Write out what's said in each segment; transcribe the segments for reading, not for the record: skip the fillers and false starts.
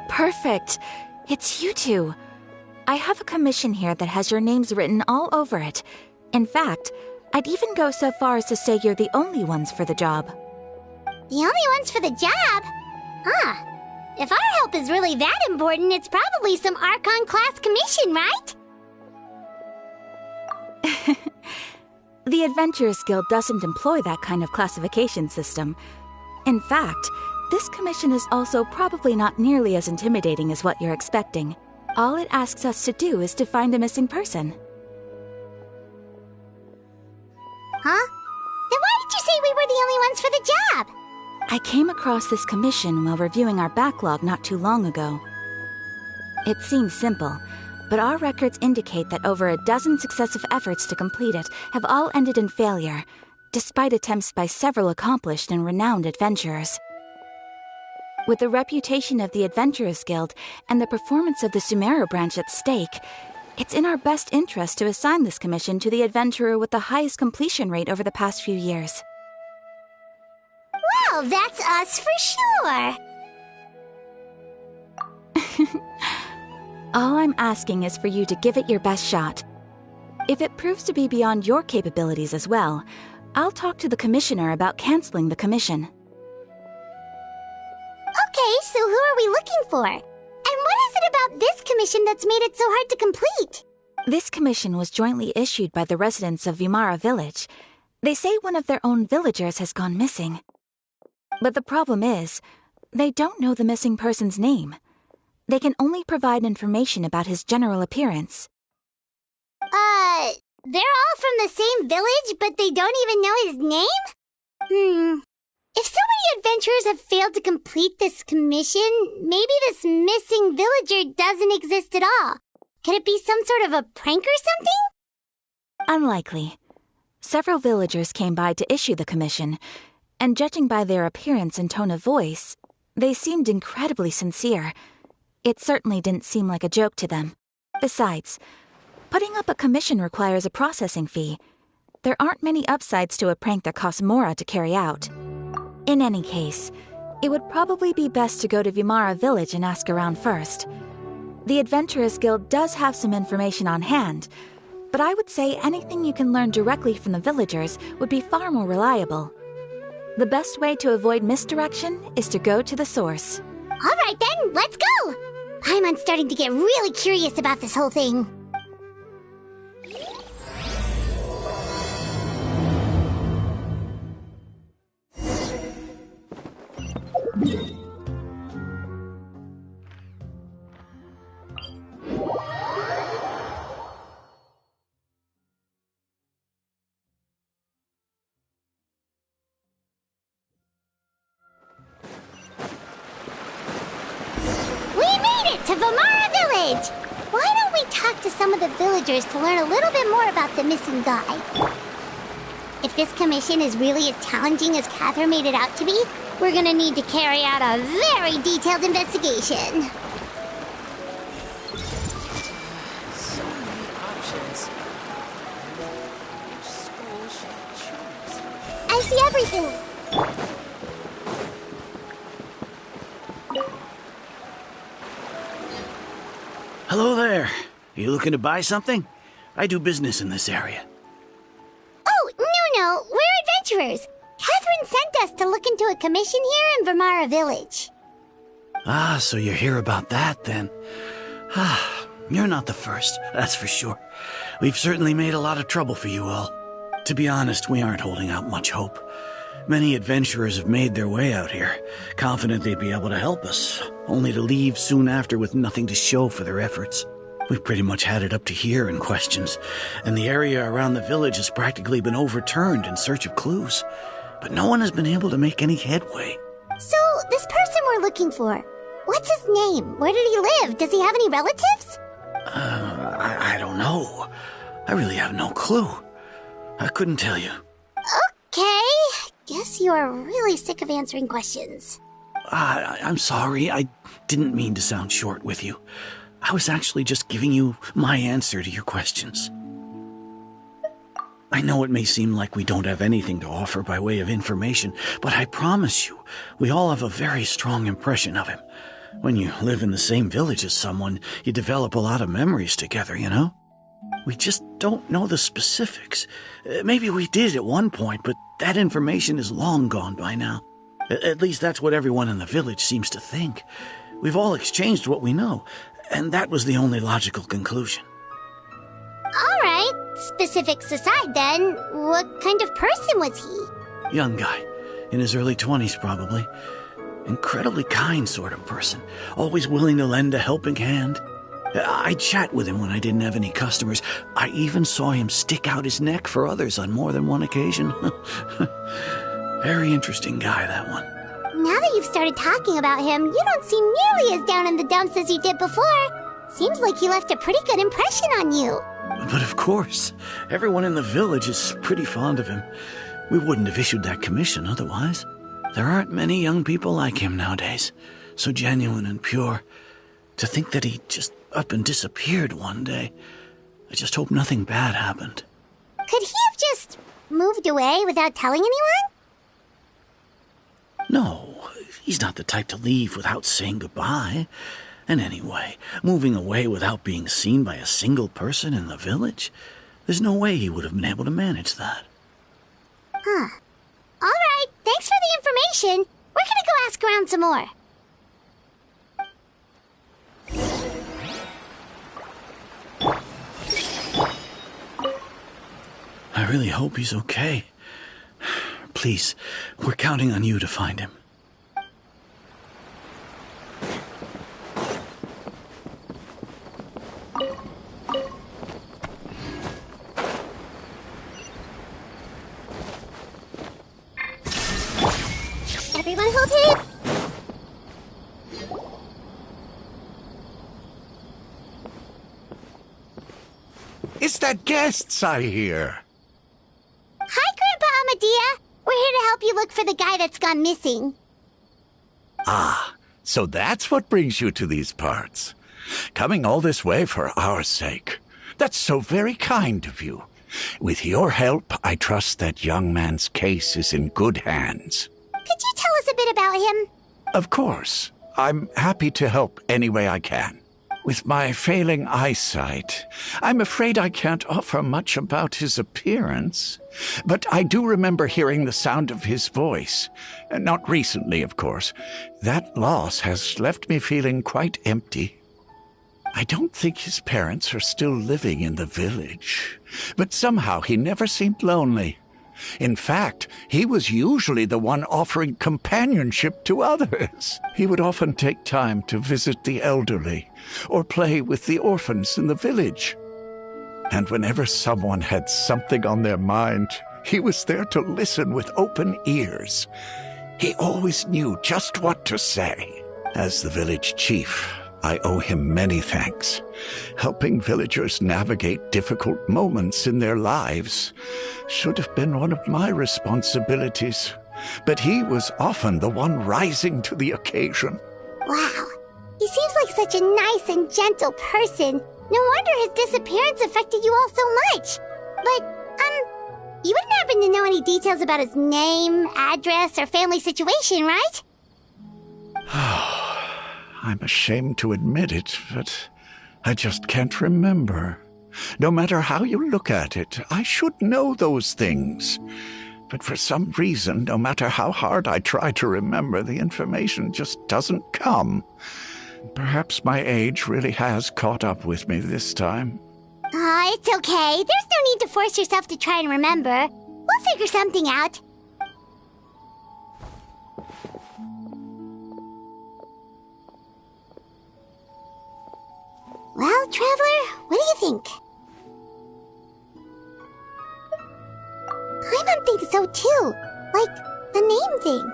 Perfect. It's you two. I have a commission here that has your names written all over it. In fact, I'd even go so far as to say you're the only ones for the job. The only ones for the job? Huh. If our help is really that important, it's probably some Archon class commission, right? The Adventurers Guild doesn't employ that kind of classification system. In fact, this commission is also probably not nearly as intimidating as what you're expecting. All it asks us to do is to find a missing person. Huh? Then why did you say we were the only ones for the job? I came across this commission while reviewing our backlog not too long ago. It seems simple, but our records indicate that over a dozen successive efforts to complete it have all ended in failure, despite attempts by several accomplished and renowned adventurers. With the reputation of the Adventurers Guild and the performance of the Sumeru branch at stake, it's in our best interest to assign this commission to the adventurer with the highest completion rate over the past few years. Well, that's us for sure! All I'm asking is for you to give it your best shot. If it proves to be beyond your capabilities as well, I'll talk to the commissioner about canceling the commission. Okay, so who are we looking for? And what is it about this commission that's made it so hard to complete? This commission was jointly issued by the residents of Vimara Village. They say one of their own villagers has gone missing. But the problem is, they don't know the missing person's name. They can only provide information about his general appearance. They're all from the same village, but they don't even know his name? If so many adventurers have failed to complete this commission, maybe this missing villager doesn't exist at all. Could it be some sort of a prank or something? Unlikely. Several villagers came by to issue the commission, and judging by their appearance and tone of voice, they seemed incredibly sincere. It certainly didn't seem like a joke to them. Besides, putting up a commission requires a processing fee. There aren't many upsides to a prank that costs Mora to carry out. In any case, it would probably be best to go to Vimara Village and ask around first. The Adventurers Guild does have some information on hand, but I would say anything you can learn directly from the villagers would be far more reliable. The best way to avoid misdirection is to go to the source. All right then, let's go! Paimon's starting to get really curious about this whole thing. To Vimara Village! Why don't we talk to some of the villagers to learn a little bit more about the missing guy? If this commission is really as challenging as Catherine made it out to be, we're gonna need to carry out a very detailed investigation. So many options. Which school should I choose? I see everything. Hello there. You looking to buy something? I do business in this area. Oh, no, we're adventurers. Catherine sent us to look into a commission here in Vimara Village. Ah, so you hear about that then. Ah, you're not the first, that's for sure. We've certainly made a lot of trouble for you all. To be honest, we aren't holding out much hope. Many adventurers have made their way out here, confident they'd be able to help us, only to leave soon after with nothing to show for their efforts. We've pretty much had it up to here in questions, and the area around the village has practically been overturned in search of clues. But no one has been able to make any headway. So, this person we're we're looking for. What's his name? Where did he live? Does he have any relatives? I don't know. I really have no clue. I couldn't tell you. Okay. Guess you are really sick of answering questions. I'm sorry. I didn't mean to sound short with you. I was actually just giving you my answer to your questions. I know it may seem like we don't have anything to offer by way of information, but I promise you, we all have a very strong impression of him. When you live in the same village as someone, you develop a lot of memories together, you know? We just don't know the specifics. Maybe we did at one point, but that information is long gone by now. At least that's what everyone in the village seems to think. We've all exchanged what we know, and that was the only logical conclusion. All right. Specifics aside, then, what kind of person was he? Young guy. In his early 20s, probably. Incredibly kind sort of person. Always willing to lend a helping hand. I'd chat with him when I didn't have any customers. I even saw him stick out his neck for others on more than one occasion. Very interesting guy, that one. Now that you've started talking about him, you don't seem nearly as down in the dumps as you did before. Seems like he left a pretty good impression on you. But of course, everyone in the village is pretty fond of him. We wouldn't have issued that commission otherwise. There aren't many young people like him nowadays. So genuine and pure. To think that he just up and disappeared one day. I just hope nothing bad happened. Could he have just moved away without telling anyone? No, he's not the type to leave without saying goodbye. And anyway, moving away without being seen by a single person in the village? There's no way he would have been able to manage that. Huh. All right, thanks for the information. We're gonna go ask around some more. I really hope he's okay. Please, we're counting on you to find him. Everyone hold it. It's the guests I hear. Hi, Grandpa Amadea. We're here to help you look for the guy that's gone missing. Ah, so that's what brings you to these parts. Coming all this way for our sake. That's so very kind of you. With your help, I trust that young man's case is in good hands. Could you tell us a bit about him? Of course. I'm happy to help any way I can. With my failing eyesight, I'm afraid I can't offer much about his appearance. But I do remember hearing the sound of his voice. Not recently, of course. That loss has left me feeling quite empty. I don't think his parents are still living in the village. But somehow he never seemed lonely. In fact, he was usually the one offering companionship to others. He would often take time to visit the elderly or play with the orphans in the village. And whenever someone had something on their mind, he was there to listen with open ears. He always knew just what to say. As the village chief, I owe him many thanks. Helping villagers navigate difficult moments in their lives should have been one of my responsibilities, but he was often the one rising to the occasion. Wow. He seems like such a nice and gentle person. No wonder his disappearance affected you all so much. But, you wouldn't happen to know any details about his name, address, or family situation, right? I'm ashamed to admit it, but I just can't remember. No matter how you look at it, I should know those things. But for some reason, no matter how hard I try to remember, the information just doesn't come. Perhaps my age really has caught up with me this time. It's okay. There's no need to force yourself to try and remember. We'll figure something out. Well, Traveler, what do you think? Paimon thinks so too. Like, the name thing.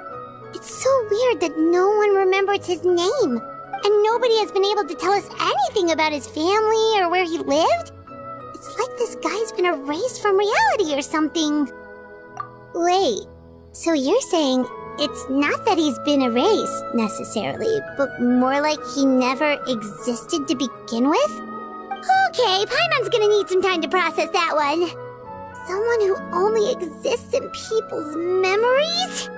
It's so weird that no one remembers his name. And nobody has been able to tell us anything about his family or where he lived. It's like this guy's been erased from reality or something. Wait, so you're saying it's not that he's been erased, necessarily, but more like he never existed to begin with? Okay, Paimon's gonna need some time to process that one. Someone who only exists in people's memories?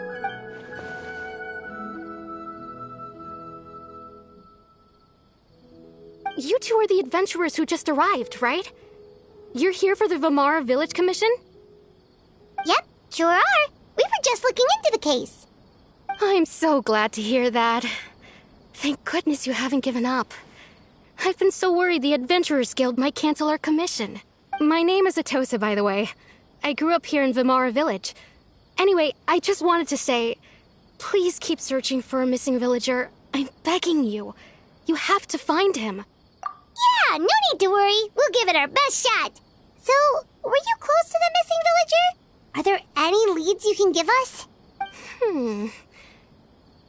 You two are the adventurers who just arrived, right? You're here for the Vamara Village Commission? Yep, sure are. We were just looking into the case. I'm so glad to hear that. Thank goodness you haven't given up. I've been so worried the Adventurers Guild might cancel our commission. My name is Atosa, by the way. I grew up here in Vamara Village. Anyway, I just wanted to say, please keep searching for a missing villager. I'm begging you. You have to find him. Yeah, no need to worry. We'll give it our best shot. So, were you close to the missing villager? Are there any leads you can give us?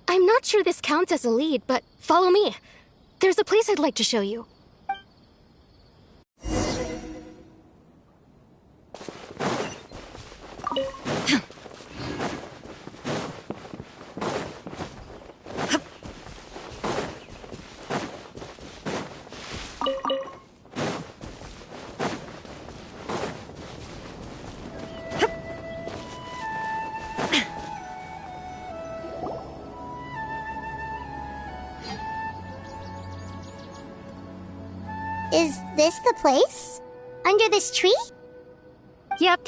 I'm not sure this counts as a lead, but follow me. There's a place I'd like to show you. Is this the place? Under this tree? Yep.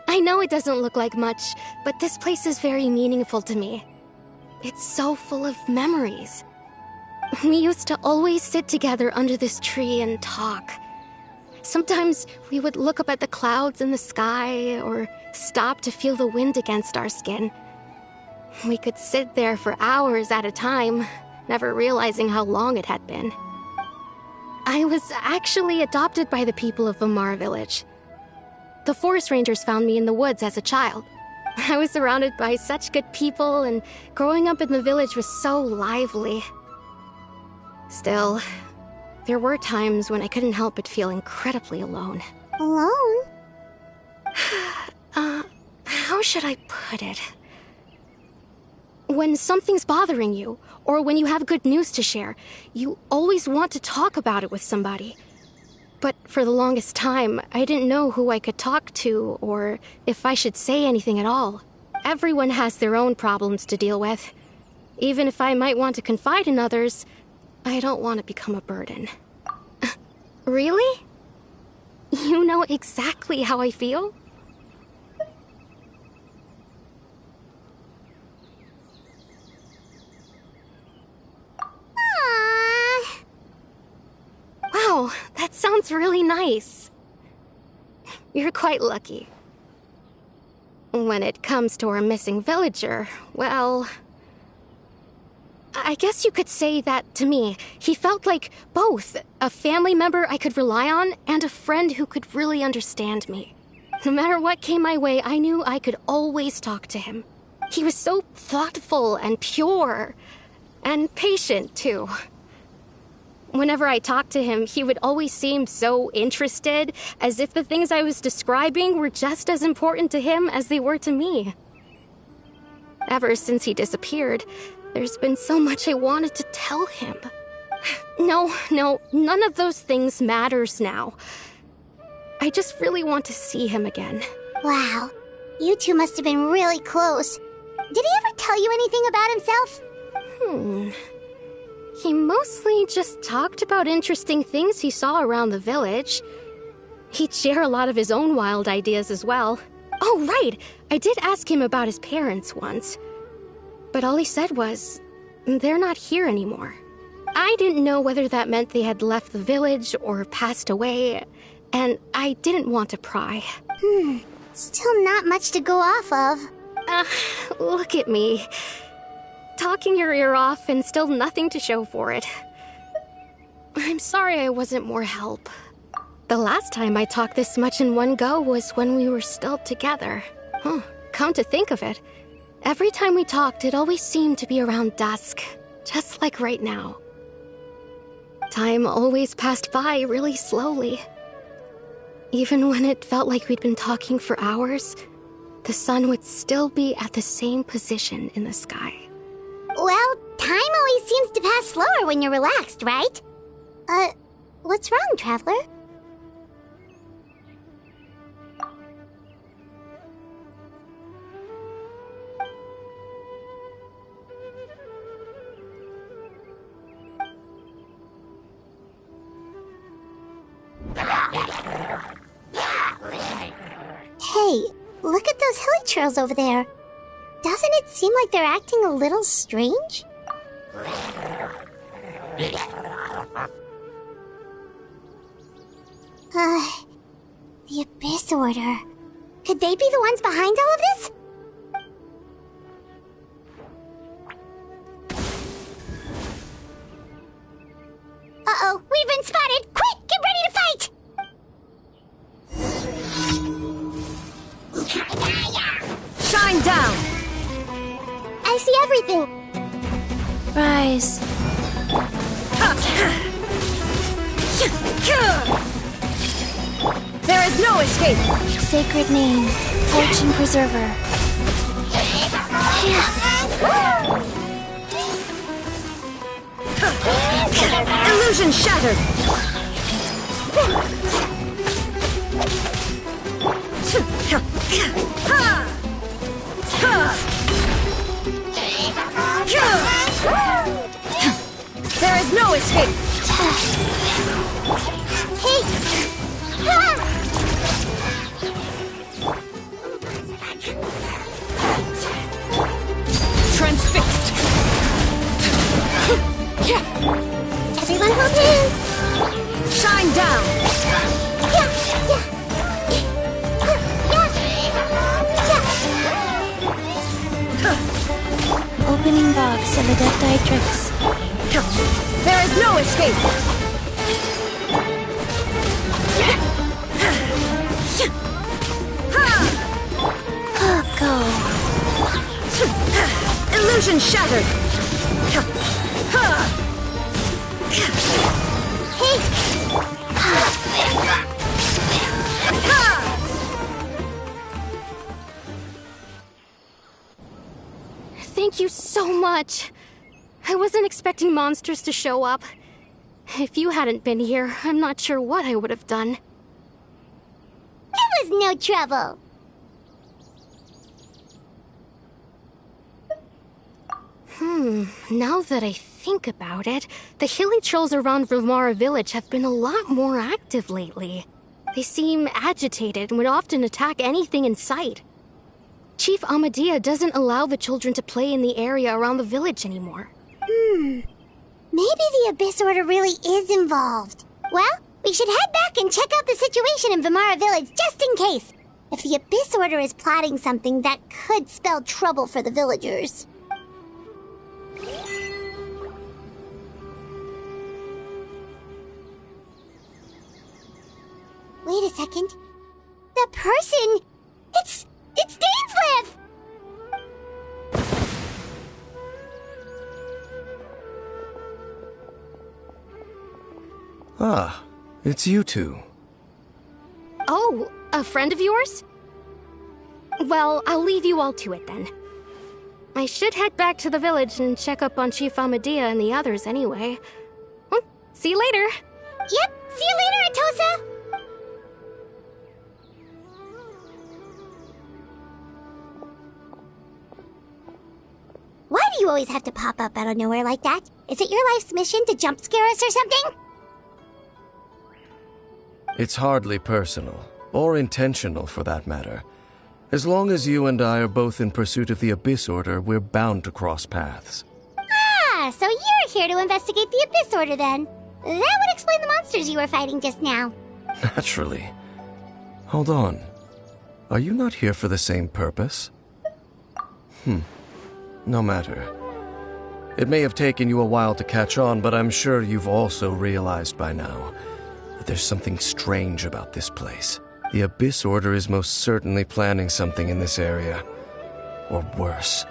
I know it doesn't look like much, but this place is very meaningful to me. It's so full of memories. We used to always sit together under this tree and talk. Sometimes we would look up at the clouds in the sky, or stop to feel the wind against our skin. We could sit there for hours at a time, never realizing how long it had been. I was actually adopted by the people of Vamara Village. The forest rangers found me in the woods as a child. I was surrounded by such good people, and growing up in the village was so lively. Still, there were times when I couldn't help but feel incredibly alone. Alone? How should I put it? When something's bothering you, or when you have good news to share, you always want to talk about it with somebody. But for the longest time, I didn't know who I could talk to, or if I should say anything at all. Everyone has their own problems to deal with. Even if I might want to confide in others, I don't want to become a burden. Really? You know exactly how I feel? Wow, that sounds really nice. You're quite lucky. When it comes to our missing villager, well, I guess you could say that to me. He felt like both a family member I could rely on and a friend who could really understand me. No matter what came my way, I knew I could always talk to him. He was so thoughtful and pure, and patient, too. Whenever I talked to him, he would always seem so interested, as if the things I was describing were just as important to him as they were to me. Ever since he disappeared, there's been so much I wanted to tell him. No, none of those things matters now. I just really want to see him again. Wow, you two must have been really close. Did he ever tell you anything about himself? He mostly just talked about interesting things he saw around the village. He'd share a lot of his own wild ideas as well. Oh, right! I did ask him about his parents once. But all he said was, they're not here anymore. I didn't know whether that meant they had left the village or passed away, and I didn't want to pry. Still not much to go off of. Look at me. Talking your ear off and still nothing to show for it. I'm sorry I wasn't more help. The last time I talked this much in one go was when we were still together. Come to think of it, Every time we talked, it always seemed to be around dusk, just like right now. Time always passed by really slowly. Even when it felt like we'd been talking for hours, the sun would still be at the same position in the sky. Well, time always seems to pass slower when you're relaxed, right? What's wrong, Traveler? Hey, look at those hilly trails over there. Doesn't it seem like they're acting a little strange? The Abyss Order. Could they be the ones behind all of this? Uh-oh, we've been spotted! Quick, get ready to fight! Shine down! I see everything. Rise. There is no escape! Sacred name, Fortune Preserver. Illusion shattered! There is no escape! Hey! Transfixed! Everyone hold hands! Shine down! Opening box of Adepti Tricks. There is no escape! Go. Illusion shattered! Thank you so much. I wasn't expecting monsters to show up. If you hadn't been here, I'm not sure what I would have done. It was no trouble. Now that I think about it, the hilly trolls around Vimara village have been a lot more active lately. They seem agitated and would often attack anything in sight. Chief Amadea doesn't allow the children to play in the area around the village anymore. Maybe the Abyss Order really is involved. Well, we should head back and check out the situation in Vimara village just in case. If the Abyss Order is plotting something that could spell trouble for the villagers. Wait a second. The person... It's Dain's. Ah, it's you two. Oh, a friend of yours? Well, I'll leave you all to it then. I should head back to the village and check up on Chief Amadea and the others anyway. Well, see you later. Yep, see you later, Atosa! Why do you always have to pop up out of nowhere like that? Is it your life's mission to jump scare us or something? It's hardly personal, or intentional for that matter. As long as you and I are both in pursuit of the Abyss Order, we're bound to cross paths. Ah, so you're here to investigate the Abyss Order then. That would explain the monsters you were fighting just now. Naturally. Hold on. Are you not here for the same purpose? No matter. It may have taken you a while to catch on, but I'm sure you've also realized by now that there's something strange about this place. The Abyss Order is most certainly planning something in this area. Or worse,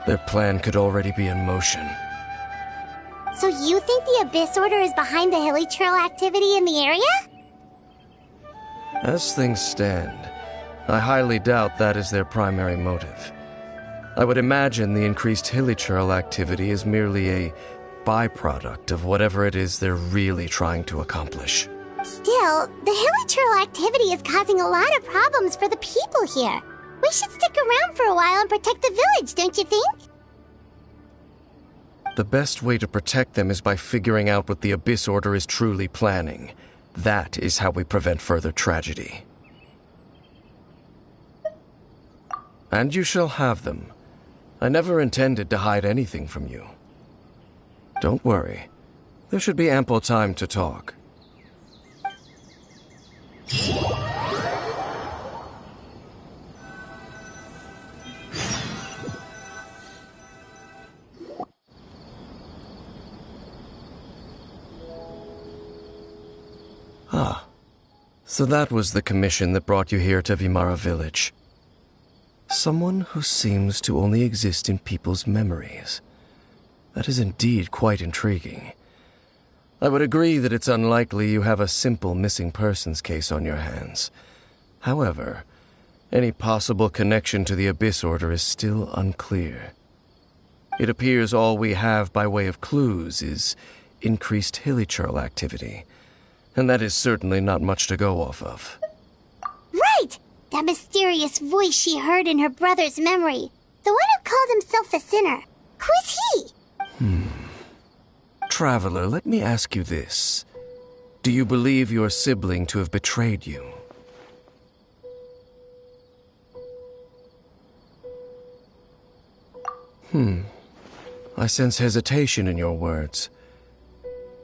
Their plan could already be in motion. So you think the Abyss Order is behind the hilly trail activity in the area? As things stand, I highly doubt that is their primary motive. I would imagine the increased hilichurl activity is merely a byproduct of whatever it is they're really trying to accomplish. Still, the hilichurl activity is causing a lot of problems for the people here. We should stick around for a while and protect the village, don't you think? The best way to protect them is by figuring out what the Abyss Order is truly planning. That is how we prevent further tragedy. And you shall have them. I never intended to hide anything from you. Don't worry. There should be ample time to talk. So that was the commission that brought you here to Vimara village. Someone who seems to only exist in people's memories. That is indeed quite intriguing. I would agree that it's unlikely you have a simple missing persons case on your hands. However, any possible connection to the Abyss Order is still unclear. It appears all we have by way of clues is increased hilichurl activity, and that is certainly not much to go off of. Right! That mysterious voice she heard in her brother's memory. The one who called himself a sinner. Who is he? Traveler, let me ask you this. Do you believe your sibling to have betrayed you? I sense hesitation in your words.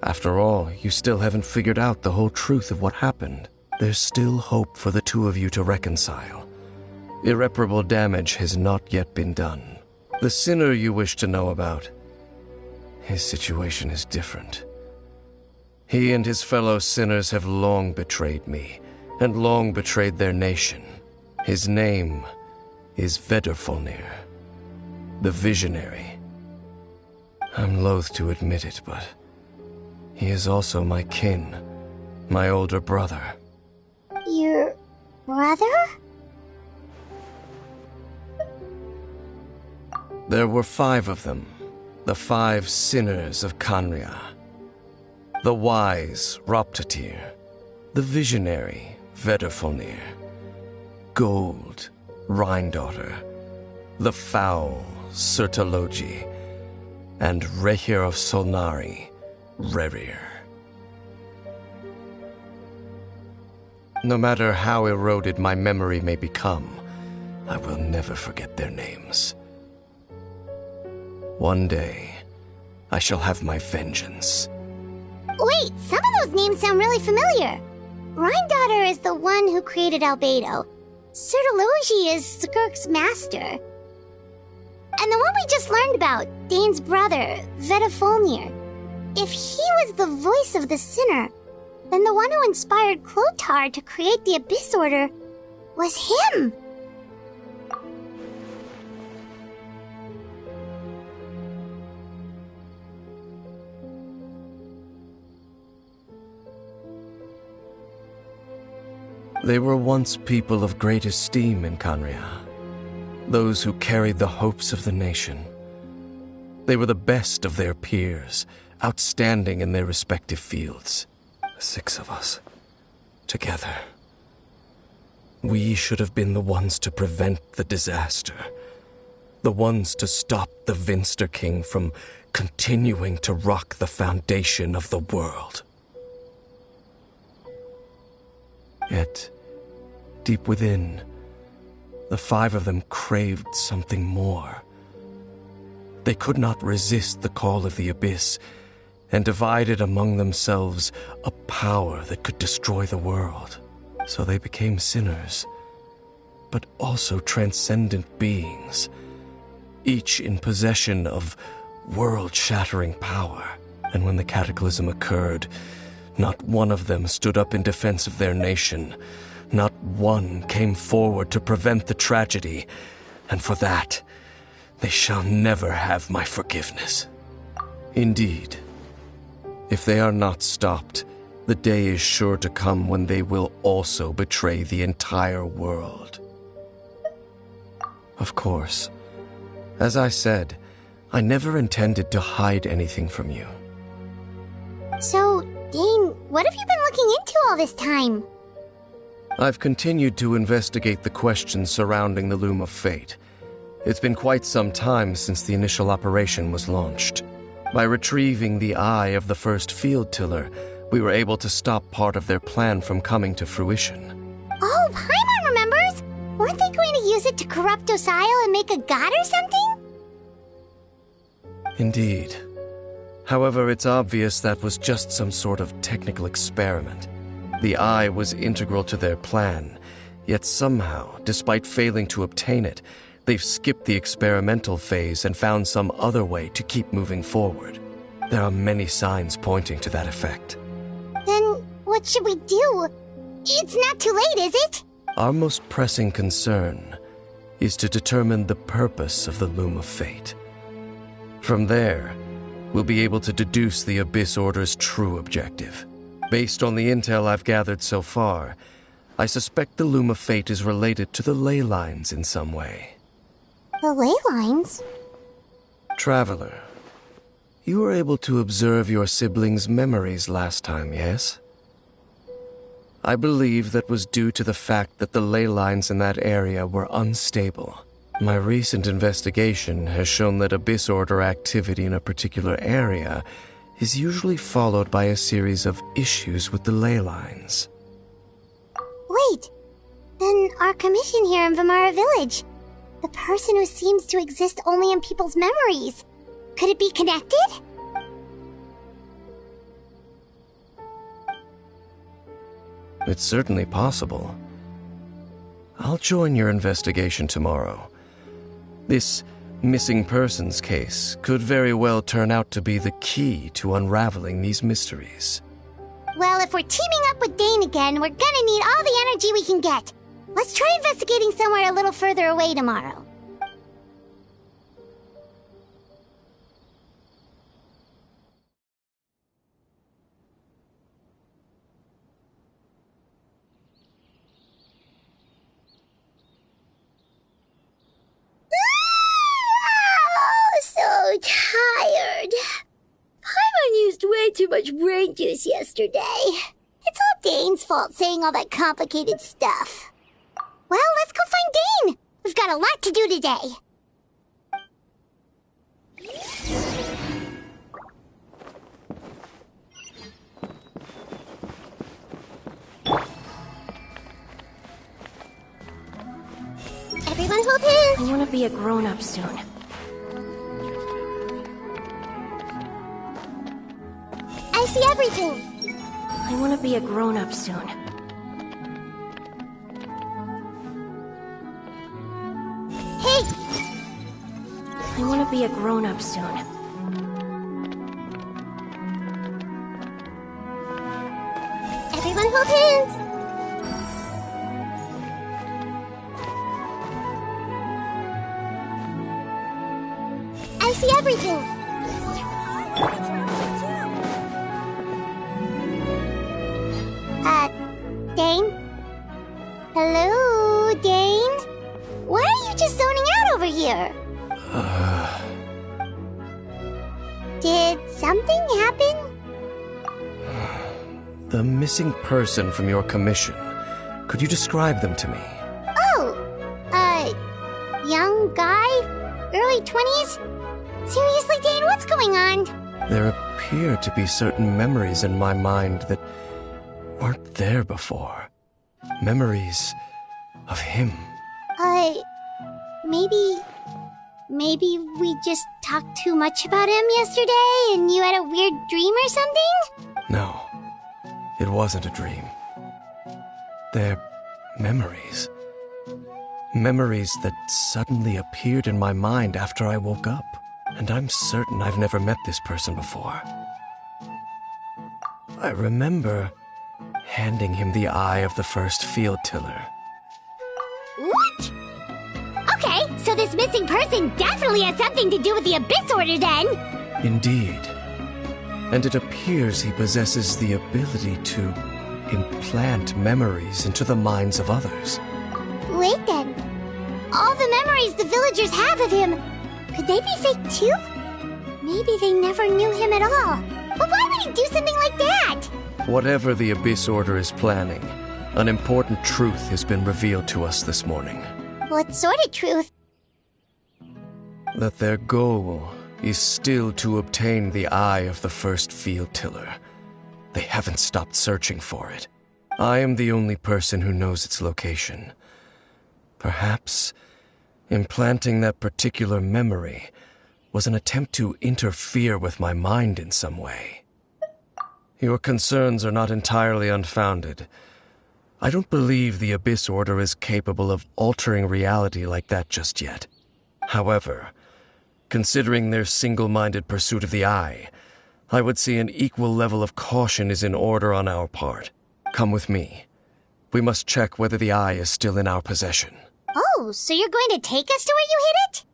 After all, you still haven't figured out the whole truth of what happened. There's still hope for the two of you to reconcile. Irreparable damage has not yet been done. The sinner you wish to know about, his situation is different. He and his fellow sinners have long betrayed me, and long betrayed their nation. His name is Vedrfolnir, the Visionary. I'm loath to admit it, but he is also my kin, my older brother. Your brother? There were 5 of them, the 5 sinners of Kanria. The wise Roptatir, the visionary Vedrfolnir, Gold Rhine-daughter, the foul Sertalogi, and Rehir of Solnari, Rerir. No matter how eroded my memory may become, I will never forget their names. One day, I shall have my vengeance. Wait, some of those names sound really familiar. Rhine-daughter is the one who created Albedo. Sertalogi is Skirk's master. And the one we just learned about, Dain's brother, Vedrfolnir. If he was the voice of the sinner, then the one who inspired Clothar to create the Abyss Order was him. They were once people of great esteem in Kanria, those who carried the hopes of the nation. They were the best of their peers, outstanding in their respective fields. 6 of us, together. We should have been the ones to prevent the disaster, the ones to stop the Vinster King from continuing to rock the foundation of the world. Yet, deep within, the 5 of them craved something more. They could not resist the call of the Abyss, and divided among themselves a power that could destroy the world. So they became sinners, but also transcendent beings, each in possession of world-shattering power. And when the cataclysm occurred, not one of them stood up in defense of their nation. Not one came forward to prevent the tragedy. And for that, They shall never have my forgiveness. Indeed, if they are not stopped, the day is sure to come when they will also betray the entire world. Of course, as I said, I never intended to hide anything from you. So, Dain, what have you been looking into all this time? I've continued to investigate the questions surrounding the Loom of Fate. It's been quite some time since the initial operation was launched. By retrieving the eye of the first field tiller, we were able to stop part of their plan from coming to fruition. Oh, Paimon remembers! Weren't they going to use it to corrupt Osial and make a god or something? Indeed. However, it's obvious that was just some sort of technical experiment. The eye was integral to their plan, yet somehow, despite failing to obtain it, they've skipped the experimental phase and found some other way to keep moving forward. There are many signs pointing to that effect. Then what should we do? It's not too late, is it? Our most pressing concern is to determine the purpose of the Loom of Fate. From there, we'll be able to deduce the Abyss Order's true objective. Based on the intel I've gathered so far, I suspect the Loom of Fate is related to the ley lines in some way. The ley lines? Traveler, you were able to observe your siblings' memories last time, yes? I believe that was due to the fact that the ley lines in that area were unstable. My recent investigation has shown that Abyss Order activity in a particular area is usually followed by a series of issues with the ley lines. Wait, then our commission here in Vimara Village, the person who seems to exist only in people's memories, could it be connected? It's certainly possible. I'll join your investigation tomorrow. This missing persons case could very well turn out to be the key to unraveling these mysteries. Well, if we're teaming up with Dain again, we're gonna need all the energy we can get. Let's try investigating somewhere a little further away tomorrow. So tired. Paimon used way too much brain juice yesterday. It's all Dain's fault saying all that complicated stuff. Well, let's go find Dain. We've got a lot to do today. Everyone hold hands. I want to be a grown-up soon. I see everything. I want to be a grown-up soon. Hey! I want to be a grown-up soon. Everyone hold hands. I see everything. Dain? Hello, Dain? Why are you just zoning out over here? Did something happen? The missing person from your commission. Could you describe them to me? Oh, young guy? Early 20s? Seriously, Dain, what's going on? There appear to be certain memories in my mind that weren't there before. Memories of him. Maybe we just talked too much about him yesterday and you had a weird dream or something? No, it wasn't a dream. They're memories. Memories that suddenly appeared in my mind after I woke up. And I'm certain I've never met this person before. I remember handing him the eye of the first field tiller. What? Okay, so this this missing person definitely has something to do with the Abyss Order then! Indeed. And it appears he possesses the ability to implant memories into the minds of others. Wait then. All the memories the villagers have of him, could they be fake too? Maybe they never knew him at all. But why would he do something like that? Whatever the Abyss Order is planning, an important truth has been revealed to us this morning. What sort of truth? That their goal is still to obtain the eye of the first field tiller. They haven't stopped searching for it. I am the only person who knows its location. Perhaps implanting that particular memory was an attempt to interfere with my mind in some way. Your concerns are not entirely unfounded. I don't believe the Abyss Order is capable of altering reality like that just yet. However, considering their single-minded pursuit of the eye, I would say an equal level of caution is in order on our part. Come with me. We must check whether the eye is still in our possession. Oh, so you're going to take us to where you hid it?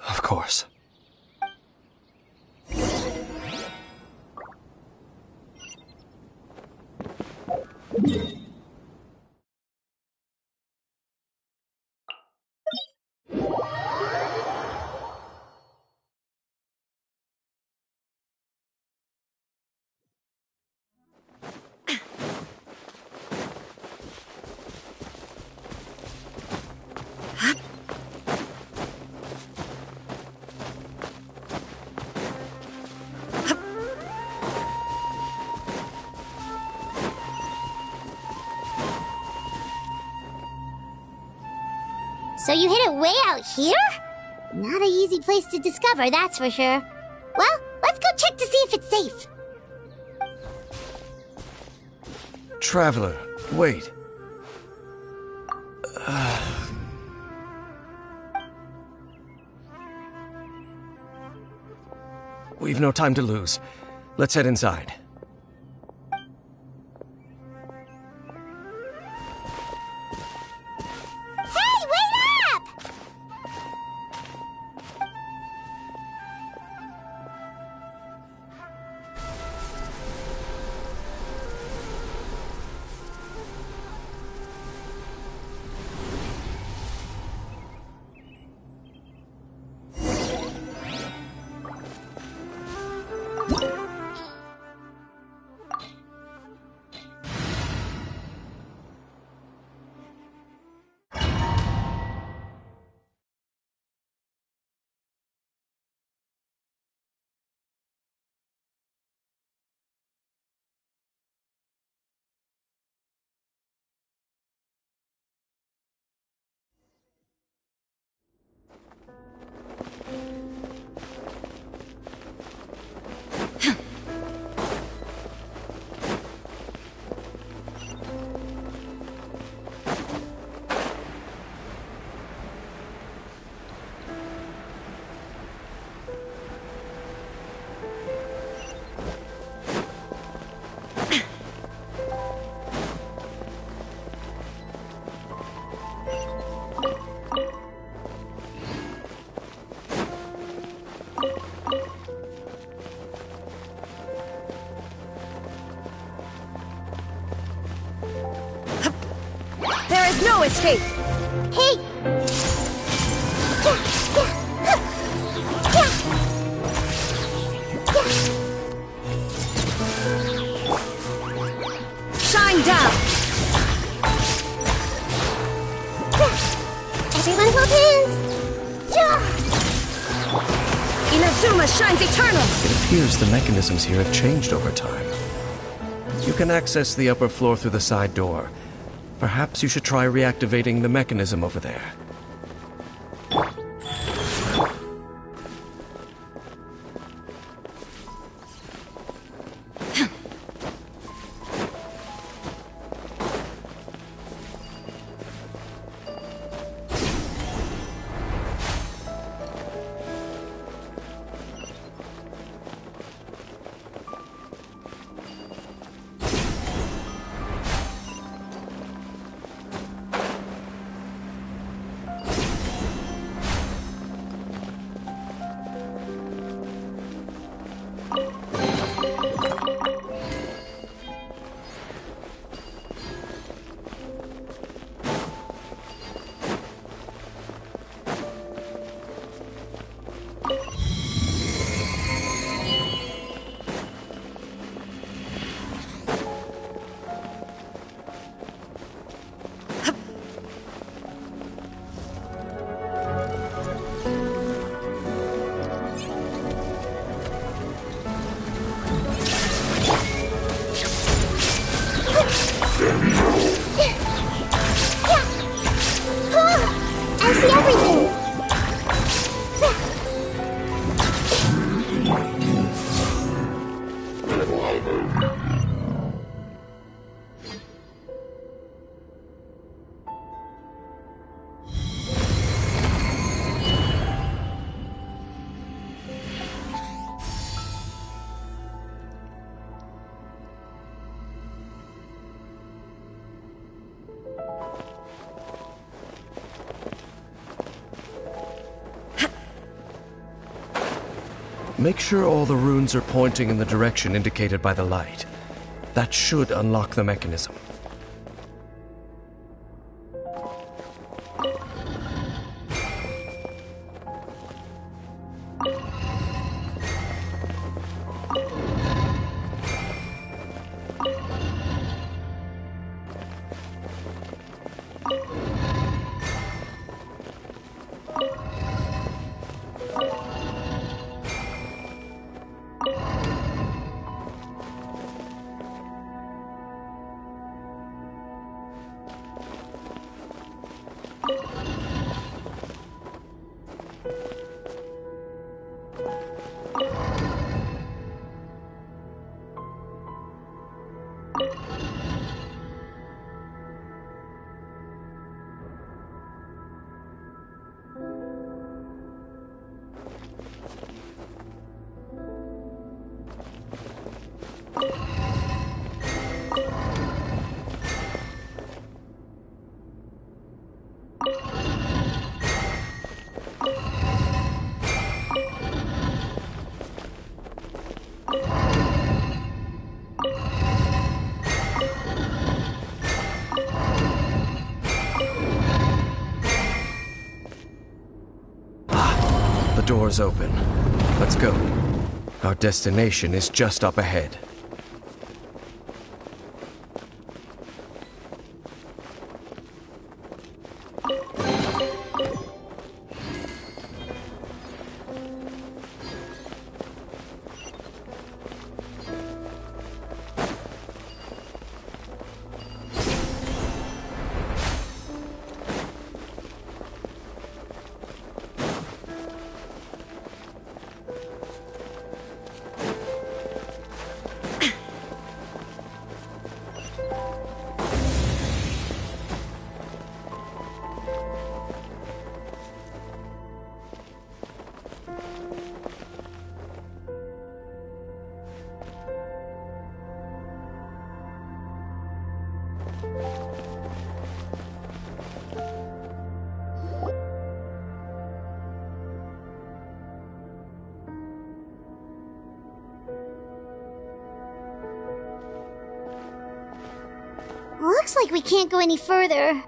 Of course. So you hid it way out here? Not an easy place to discover, that's for sure. Well, let's go check to see if it's safe. Traveler, wait. We've no time to lose. Let's head inside. Hey, wait up! There is no escape! Hey! Shine down! Everyone hold hands! Inazuma shines eternal! It appears the mechanisms here have changed over time. You can access the upper floor through the side door. Perhaps you should try reactivating the mechanism over there. I see everything. Make sure all the runes are pointing in the direction indicated by the light. That should unlock the mechanism. The door's open. Let's go. Our destination is just up ahead. Looks like we can't go any further.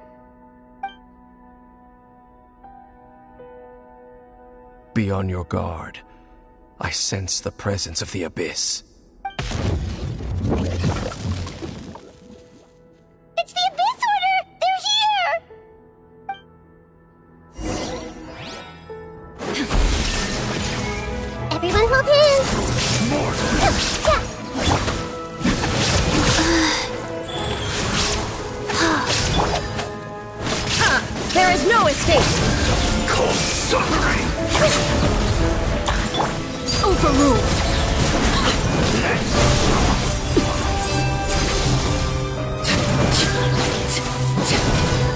Be on your guard. I sense the presence of the abyss. It's the Abyss Order! They're here! Everyone hold hands! There is no escape! Cold suffering! Overruled!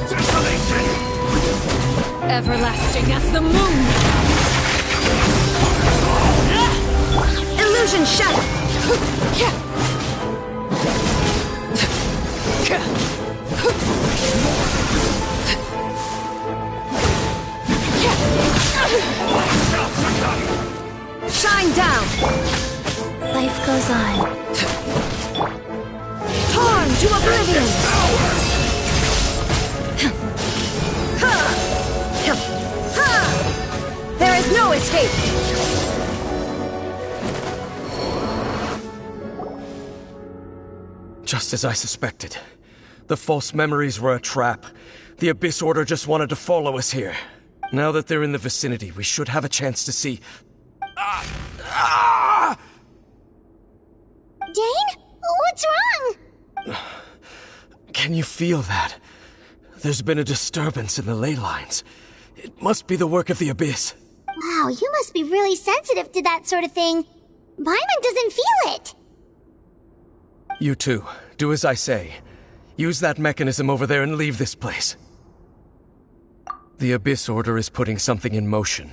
Desolation! Everlasting as the moon! Illusion shattered! Shine down! Life goes on. Torn to oblivion! There is no escape! Just as I suspected. The false memories were a trap. The Abyss Order just wanted to follow us here. Now that they're in the vicinity, we should have a chance to see... Dain? What's wrong? Can you feel that? There's been a disturbance in the ley lines. It must be the work of the Abyss. Wow, you must be really sensitive to that sort of thing. Paimon doesn't feel it. You too. Do as I say. Use that mechanism over there and leave this place. The Abyss Order is putting something in motion.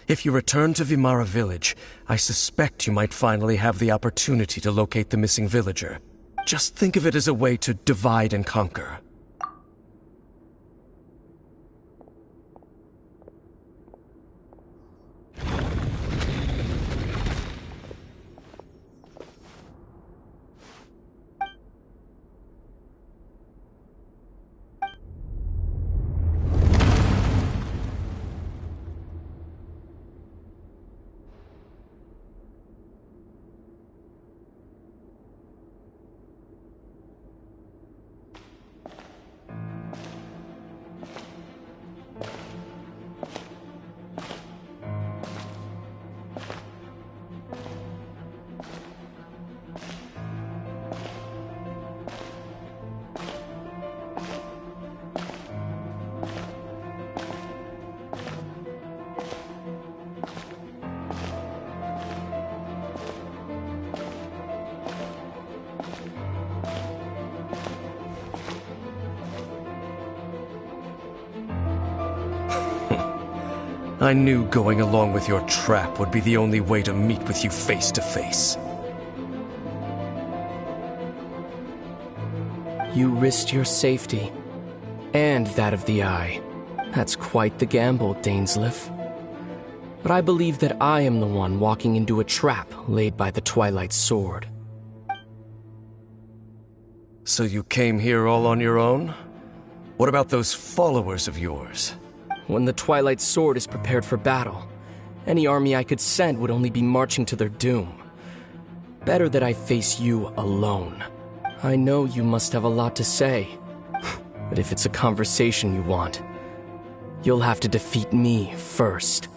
If you return to Vimara Village, I suspect you might finally have the opportunity to locate the missing villager. Just think of it as a way to divide and conquer. I knew going along with your trap would be the only way to meet with you face to face. You risked your safety, and that of the Eye. That's quite the gamble, Dainsleif. But I believe that I am the one walking into a trap laid by the Twilight Sword. So you came here all on your own? What about those followers of yours? When the Twilight Sword is prepared for battle, any army I could send would only be marching to their doom. Better that I face you alone. I know you must have a lot to say, but if it's a conversation you want, you'll have to defeat me first.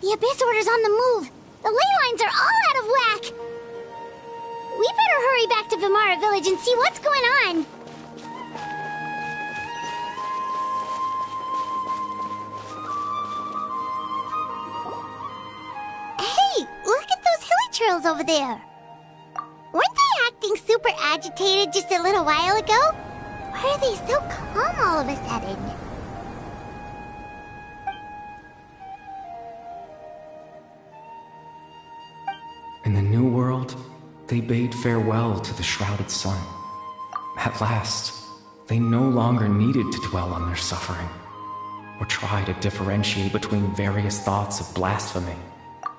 The Abyss Order's on the move. The ley lines are all out of whack. We better hurry back to Vimara Village and see what's going on. Hey, look at those hilly trails over there. Weren't they acting super agitated just a little while ago? Why are they so calm all of a sudden? In the New World, they bade farewell to the shrouded sun. At last, they no longer needed to dwell on their suffering, or try to differentiate between various thoughts of blasphemy.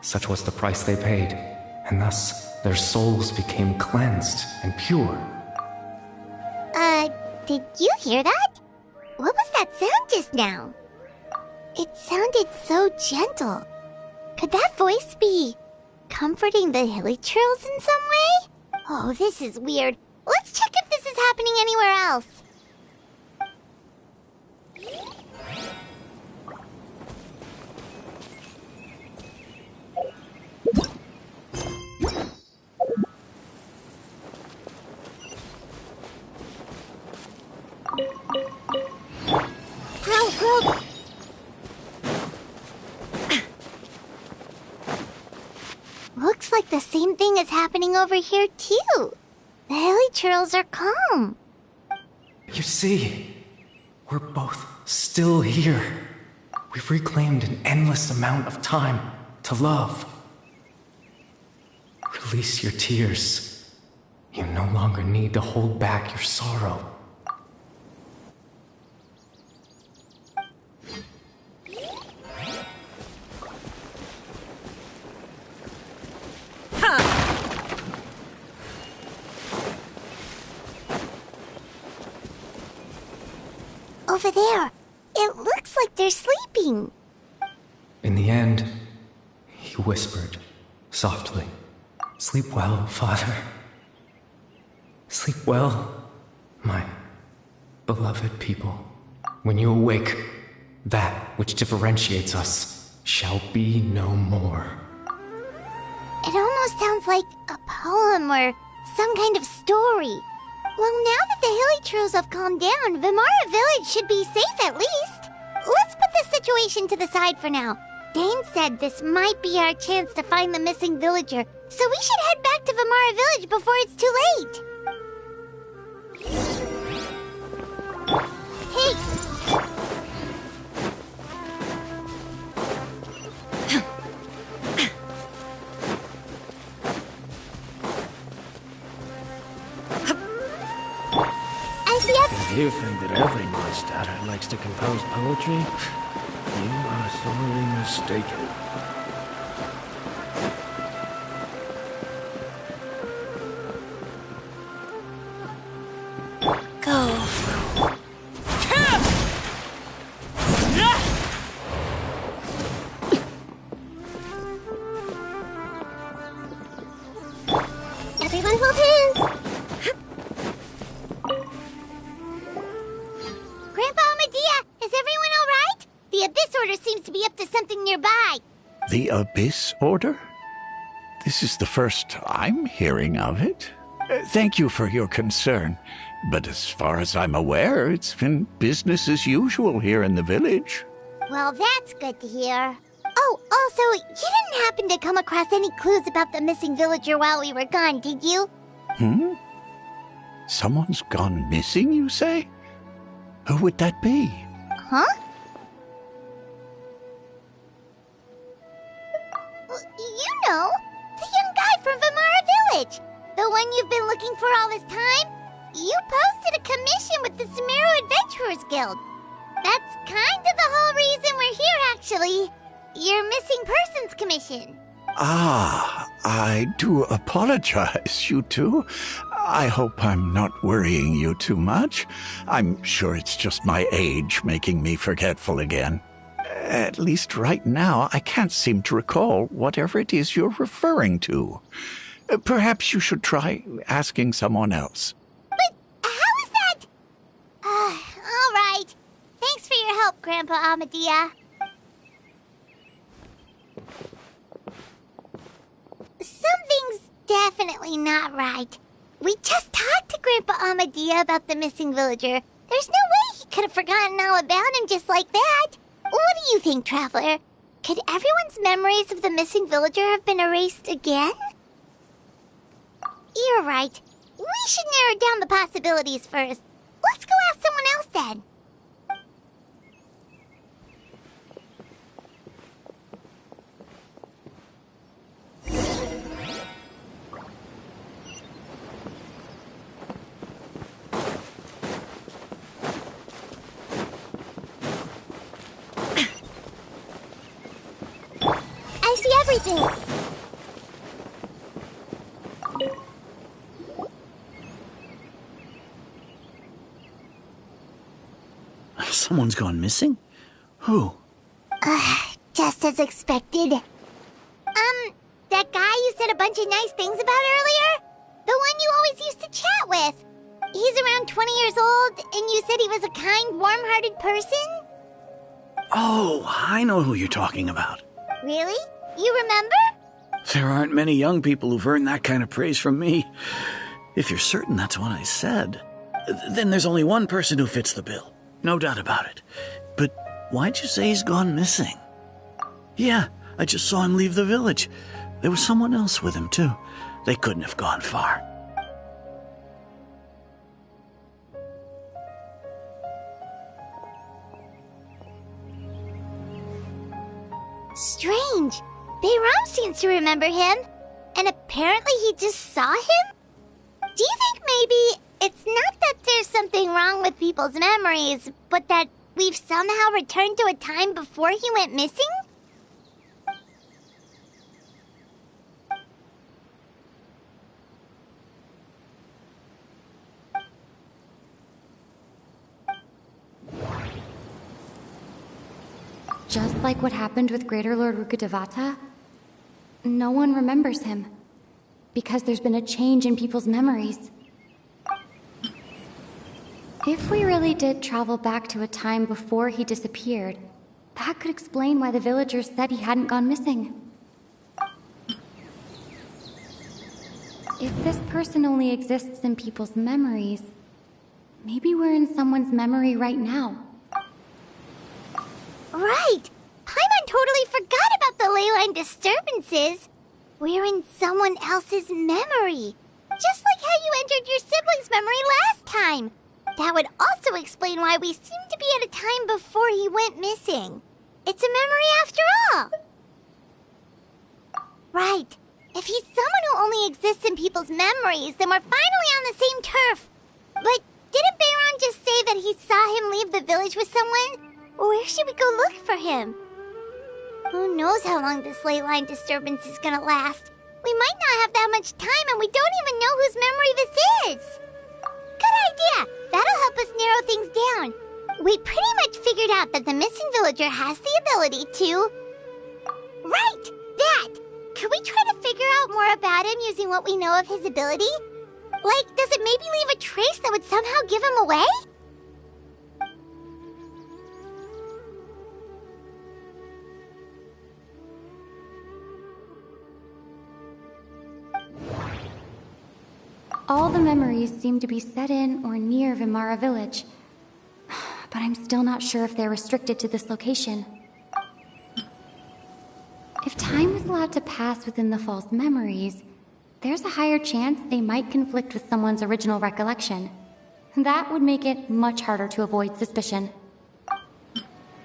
Such was the price they paid, and thus their souls became cleansed and pure. Did you hear that? What was that sound just now? It sounded so gentle. Could that voice be comforting the hilly trails in some way? Oh, this is weird. Let's check if this is happening anywhere else. Ow, looks like the same thing is happening over here, too. The hilly trails are calm. You see, We're both still here. We've reclaimed an endless amount of time to love. Release your tears. You no longer need to hold back your sorrow. Over there. It looks like they're sleeping. In the end, he whispered, softly, "Sleep well, Father. Sleep well, my beloved people. When you awake, that which differentiates us shall be no more." It almost sounds like a poem or some kind of story. Well, now that the hilly trolls have calmed down, Vimara Village should be safe at least. Let's put this situation to the side for now. Dain said this might be our chance to find the missing villager, so we should head back to Vimara Village before it's too late. Hey! If you think that every Mondstadt likes to compose poetry, you are sorely mistaken. Go. Everyone hold hands. Grandpa Medea, is everyone all right? The Abyss Order seems to be up to something nearby. The Abyss Order? This is the first I'm hearing of it. Thank you for your concern, but as far as I'm aware, it's been business as usual here in the village. Well, that's good to hear. Oh, also, you didn't happen to come across any clues about the missing villager while we were gone, did you? Someone's gone missing, you say? Who would that be? Huh? You know, the young guy from Vimara Village. The one you've been looking for all this time. You posted a commission with the Sumeru Adventurers Guild. That's kind of the whole reason we're here, actually. Your missing persons commission. Ah, I do apologize, you two. I hope I'm not worrying you too much. I'm sure it's just my age making me forgetful again. At least right now, I can't seem to recall whatever it is you're referring to. Perhaps you should try asking someone else. But how is that? All right. Thanks for your help, Grandpa Amadea. Something's definitely not right. We just talked to Grandpa Amadea about the missing villager. There's no way he could have forgotten all about him just like that. What do you think, Traveler? Could everyone's memories of the missing villager have been erased again? You're right. We should narrow down the possibilities first. Let's go ask someone else then. I see everything. Someone's gone missing? Who? Just as expected. That guy you said a bunch of nice things about earlier? The one you always used to chat with. He's around 20 years old, and you said he was a kind, warm-hearted person? Oh, I know who you're talking about. Really? You remember? There aren't many young people who've earned that kind of praise from me. If you're certain that's what I said, then there's only one person who fits the bill. No doubt about it. But why'd you say he's gone missing? Yeah, I just saw him leave the village. There was someone else with him, too. They couldn't have gone far. Strange. Bayram seems to remember him. And apparently he just saw him? Do you think maybe it's not that there's something wrong with people's memories, but that we've somehow returned to a time before he went missing? Just like what happened with Greater Lord Rukkhadevata, no one remembers him, because there's been a change in people's memories. If we really did travel back to a time before he disappeared, that could explain why the villagers said he hadn't gone missing. If this person only exists in people's memories, maybe we're in someone's memory right now. Right! Paimon totally forgot about the ley line disturbances. We're in someone else's memory. Just like how you entered your sibling's memory last time. That would also explain why we seem to be at a time before he went missing. It's a memory after all. Right. If he's someone who only exists in people's memories, then we're finally on the same turf. But didn't Bayron just say that he saw him leave the village with someone? Where should we go look for him? Who knows how long this ley line disturbance is gonna last? We might not have that much time, and we don't even know whose memory this is. Good idea! That'll help us narrow things down. We pretty much figured out that the missing villager has the ability to... Right! That! Could we try to figure out more about him using what we know of his ability? Like, does it maybe leave a trace that would somehow give him away? All the memories seem to be set in or near Vimara village, but I'm still not sure if they're restricted to this location. If time is allowed to pass within the false memories, there's a higher chance they might conflict with someone's original recollection. That would make it much harder to avoid suspicion.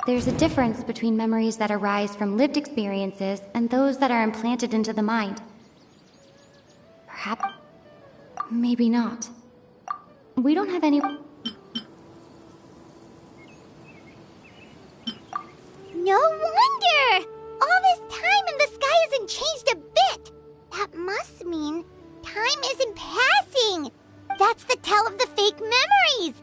There's a difference between memories that arise from lived experiences and those that are implanted into the mind. Perhaps... maybe not. We don't have any... No wonder! All this time and the sky hasn't changed a bit! That must mean time isn't passing! That's the tell of the fake memories!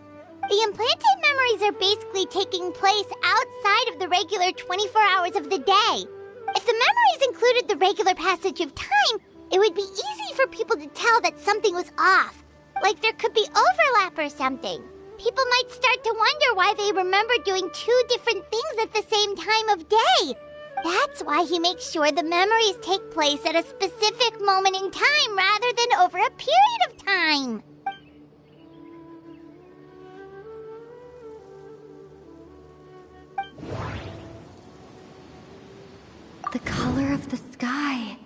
The implanted memories are basically taking place outside of the regular 24 hours of the day. If the memories included the regular passage of time, it would be easy for people to tell that something was off. Like there could be overlap or something. People might start to wonder why they remember doing two different things at the same time of day. That's why he makes sure the memories take place at a specific moment in time rather than over a period of time. The color of the sky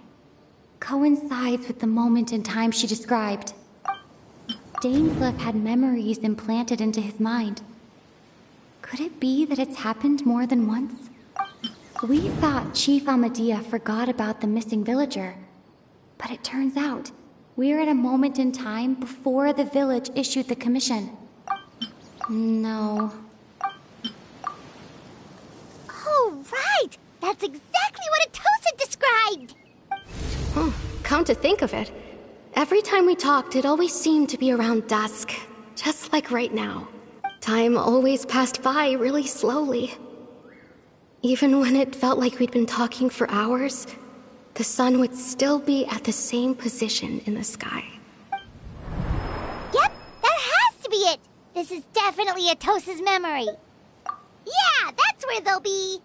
coincides with the moment in time she described. Dainslip had memories implanted into his mind. Could it be that it's happened more than once? We thought Chief Amadea forgot about the missing villager, but it turns out we're at a moment in time before the village issued the commission. No. Oh, right! That's exactly what Atosa described! Come to think of it, every time we talked, it always seemed to be around dusk, just like right now. Time always passed by really slowly. Even when it felt like we'd been talking for hours, the sun would still be at the same position in the sky. Yep, that has to be it! This is definitely Atosa's memory. Yeah, that's where they'll be!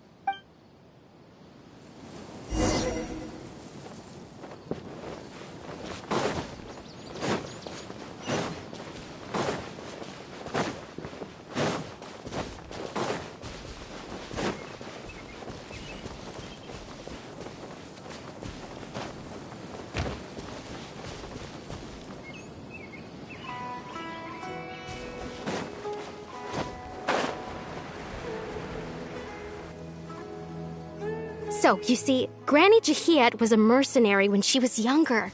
So, you see, Granny Jahiet was a mercenary when she was younger.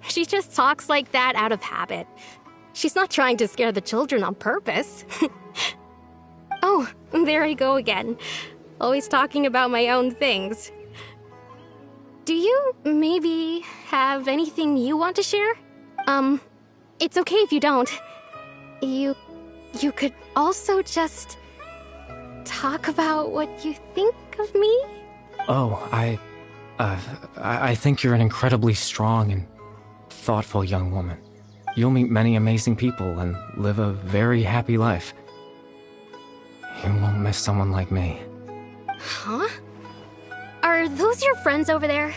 She just talks like that out of habit. She's not trying to scare the children on purpose. Oh, there I go again. Always talking about my own things. Do you maybe have anything you want to share? It's okay if you don't. You could also just talk about what you think of me? Oh, I think you're an incredibly strong and thoughtful young woman. You'll meet many amazing people and live a very happy life. You won't miss someone like me. Huh? Are those your friends over there?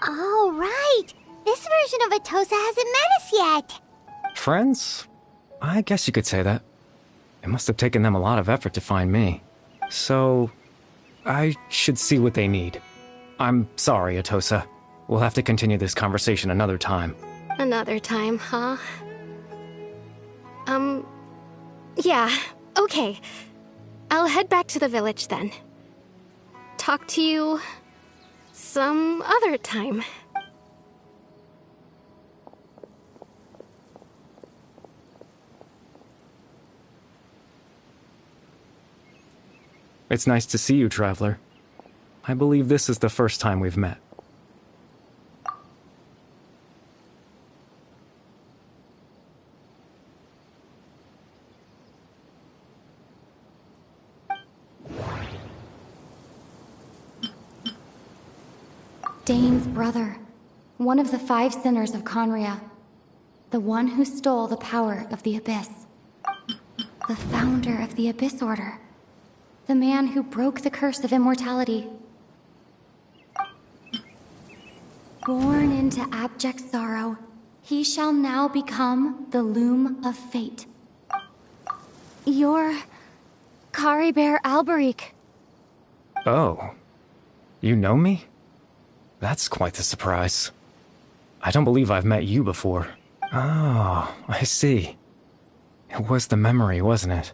Oh, right! This version of Atosa hasn't met us yet! Friends? I guess you could say that. It must have taken them a lot of effort to find me. So, I should see what they need. I'm sorry, Atosa. We'll have to continue this conversation another time. Another time, huh? Yeah, okay. I'll head back to the village then. Talk to you some other time. It's nice to see you, Traveler. I believe this is the first time we've met. Dain's brother, one of the 5 sinners of Conria, the one who stole the power of the Abyss, the founder of the Abyss Order, the man who broke the curse of immortality. Born into abject sorrow, he shall now become the Loom of Fate. You're Caribert Alberic. Oh. You know me? That's quite the surprise. I don't believe I've met you before. Oh, I see. It was the memory, wasn't it?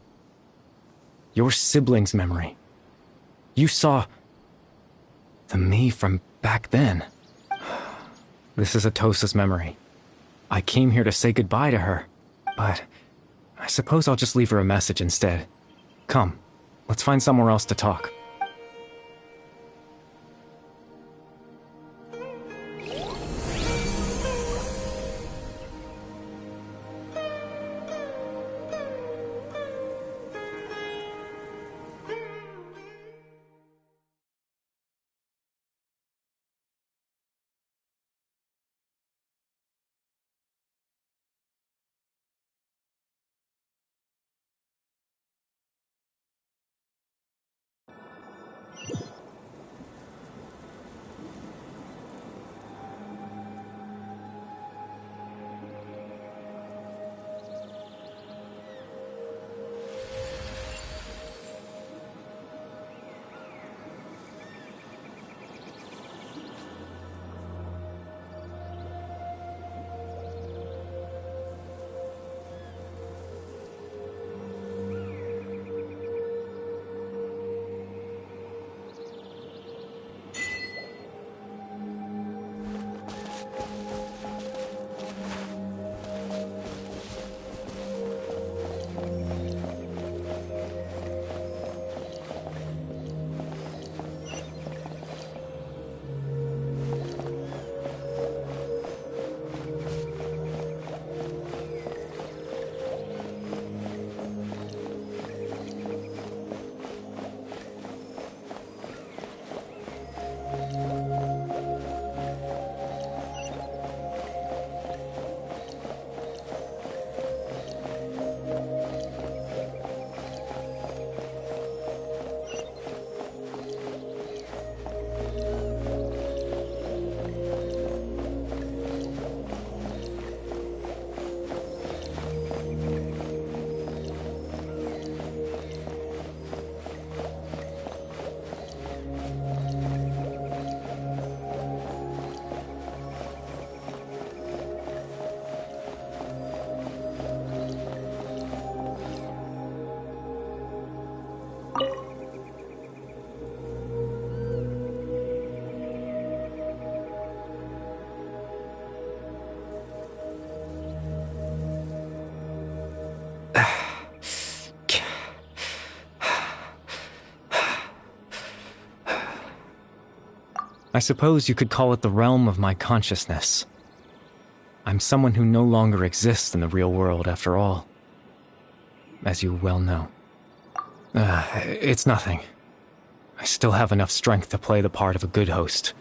Your sibling's memory. You saw the me from back then. This is Atosa's memory. I came here to say goodbye to her, but I suppose I'll just leave her a message instead. Come, let's find somewhere else to talk. I suppose you could call it the realm of my consciousness. I'm someone who no longer exists in the real world, after all. As you well know. It's nothing. I still have enough strength to play the part of a good host.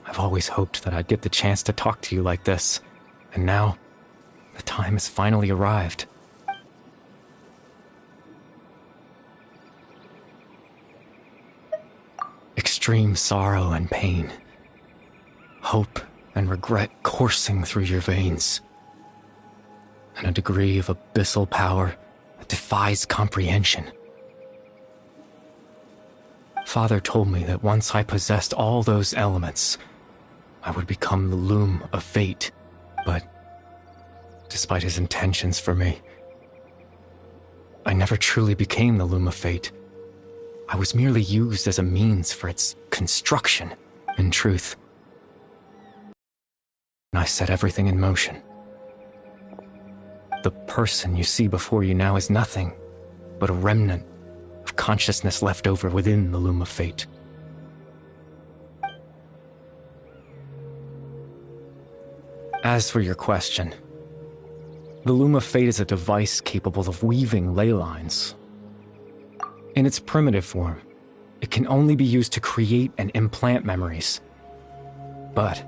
I've always hoped that I'd get the chance to talk to you like this, and now, the time has finally arrived. Extreme sorrow and pain. Hope and regret coursing through your veins. And a degree of abyssal power that defies comprehension. Father told me that once I possessed all those elements, I would become the loom of fate, but despite his intentions for me, I never truly became the loom of fate. I was merely used as a means for its construction, in truth. And I set everything in motion. The person you see before you now is nothing but a remnant of consciousness left over within the loom of fate. As for your question, the loom of fate is a device capable of weaving ley lines. In its primitive form, it can only be used to create and implant memories. But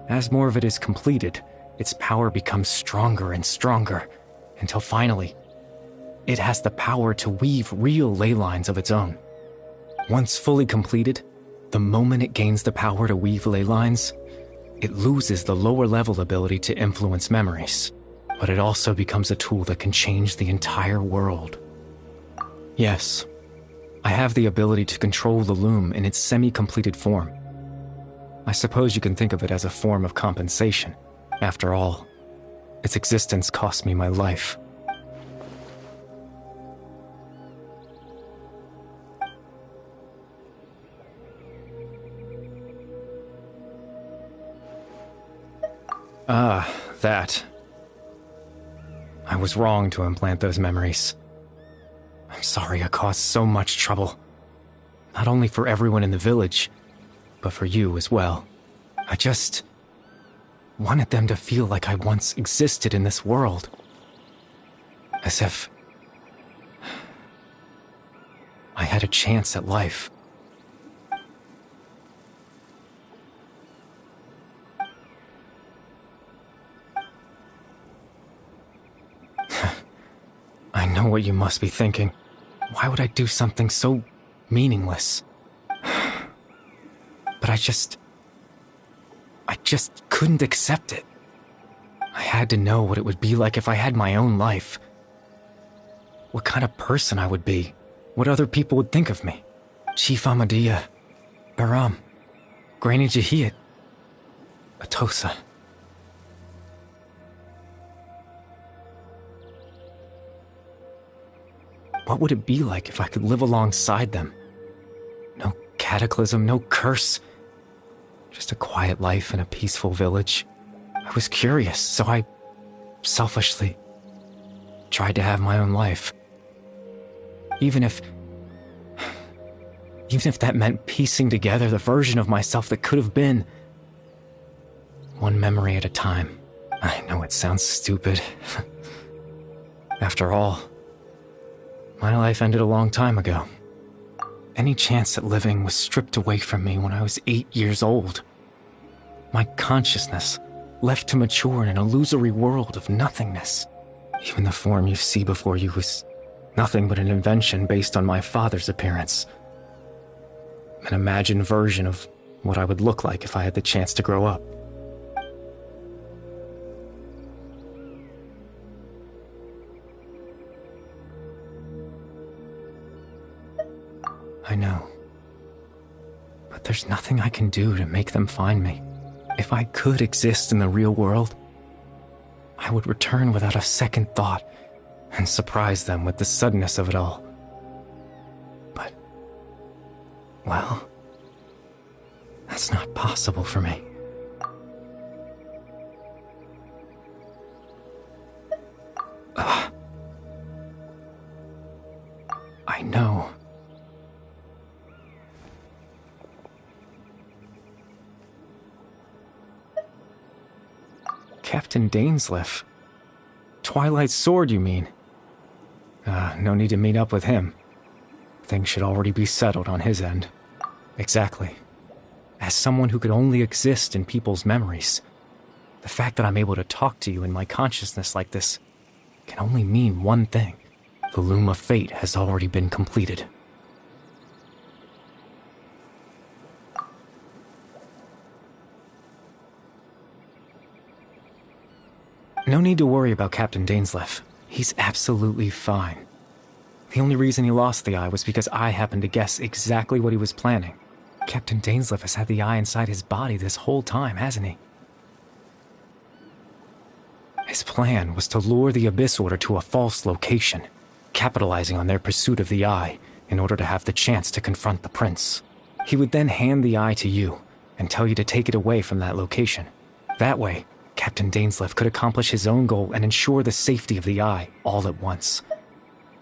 as more of it is completed, its power becomes stronger and stronger, until finally, it has the power to weave real ley lines of its own. Once fully completed, the moment it gains the power to weave ley lines, it loses the lower-level ability to influence memories, but it also becomes a tool that can change the entire world. Yes, I have the ability to control the loom in its semi-completed form. I suppose you can think of it as a form of compensation. After all, its existence cost me my life. That. I was wrong to implant those memories. I'm sorry I caused so much trouble. Not only for everyone in the village, but for you as well. I just wanted them to feel like I once existed in this world. As if I had a chance at life. I know what you must be thinking. Why would I do something so meaningless? But I just couldn't accept it. I had to know what it would be like if I had my own life. What kind of person I would be. What other people would think of me. Chief Ahmadiyya, Baram, Granny Jahiyat, Atosa. What would it be like if I could live alongside them? No cataclysm, no curse. Just a quiet life in a peaceful village. I was curious, so I selfishly tried to have my own life. Even if that meant piecing together the version of myself that could have been. One memory at a time. I know it sounds stupid. After all, my life ended a long time ago. Any chance at living was stripped away from me when I was 8 years old. My consciousness left to mature in an illusory world of nothingness. Even the form you see before you was nothing but an invention based on my father's appearance. An imagined version of what I would look like if I had the chance to grow up. I know. But there's nothing I can do to make them find me. If I could exist in the real world, I would return without a second thought and surprise them with the suddenness of it all. But, well, that's not possible for me. I know. Captain Dainsleif. Twilight's sword, you mean? No need to meet up with him. Things should already be settled on his end. Exactly. As someone who could only exist in people's memories, the fact that I'm able to talk to you in my consciousness like this can only mean one thing. The loom of fate has already been completed. No need to worry about Captain Dainsleif. He's absolutely fine. The only reason he lost the eye was because I happened to guess exactly what he was planning. Captain Dainsleif has had the eye inside his body this whole time, hasn't he? His plan was to lure the Abyss Order to a false location, capitalizing on their pursuit of the eye in order to have the chance to confront the prince. He would then hand the eye to you and tell you to take it away from that location. That way, Captain Dainsleif could accomplish his own goal and ensure the safety of the eye all at once.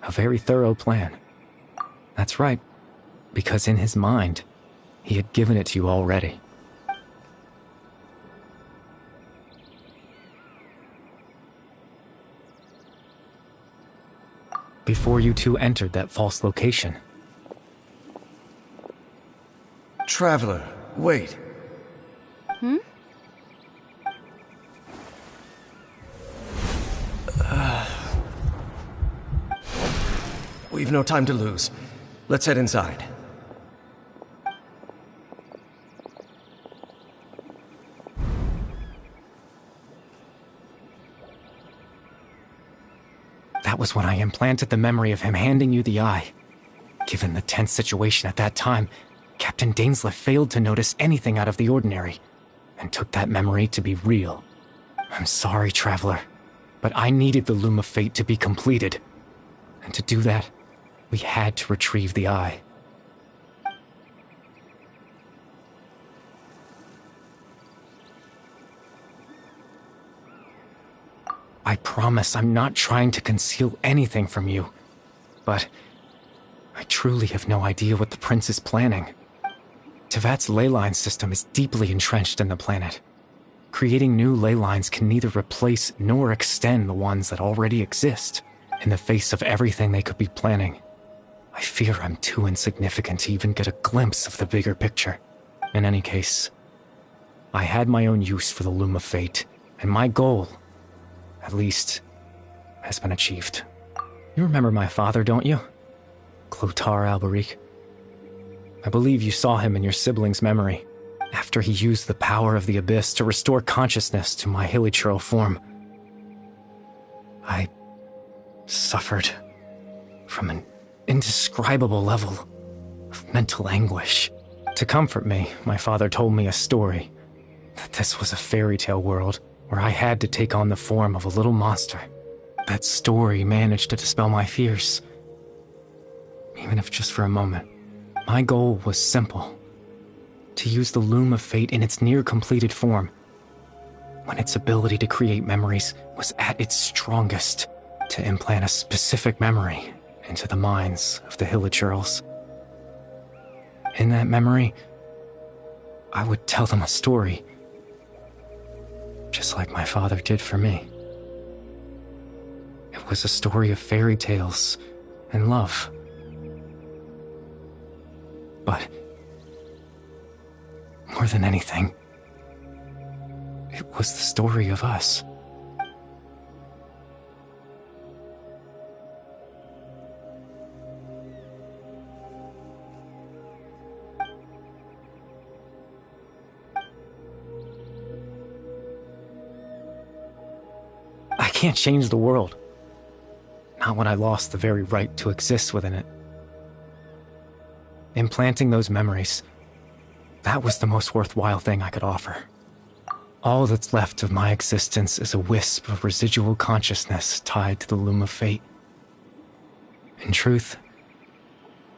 A very thorough plan. That's right, because in his mind, he had given it to you already. Before you two entered that false location. Traveler, wait. We've no time to lose. Let's head inside. That was when I implanted the memory of him handing you the eye. Given the tense situation at that time, Captain Dainsleif failed to notice anything out of the ordinary, and took that memory to be real. I'm sorry, Traveler, but I needed the Loom of Fate to be completed. And to do that, we had to retrieve the eye. I promise I'm not trying to conceal anything from you, but I truly have no idea what the Prince is planning. Tevat's ley line system is deeply entrenched in the planet. Creating new ley lines can neither replace nor extend the ones that already exist. In the face of everything they could be planning, I fear I'm too insignificant to even get a glimpse of the bigger picture. In any case, I had my own use for the Loom of Fate, and my goal, at least, has been achieved. You remember my father, don't you? Clotar Alberic. I believe you saw him in your sibling's memory, after he used the power of the Abyss to restore consciousness to my hilichurl form. I suffered from an indescribable level of mental anguish. To comfort me, my father told me a story, that this was a fairy tale world where I had to take on the form of a little monster. That story managed to dispel my fears, even if just for a moment. My goal was simple: to use the Loom of Fate in its near-completed form, when its ability to create memories was at its strongest, to implant a specific memory into the minds of the hilichurls. In that memory, I would tell them a story, just like my father did for me. It was a story of fairy tales and love. But more than anything, it was the story of us. I can't change the world. Not when I lost the very right to exist within it. Implanting those memories, that was the most worthwhile thing I could offer. All that's left of my existence is a wisp of residual consciousness tied to the Loom of Fate. In truth,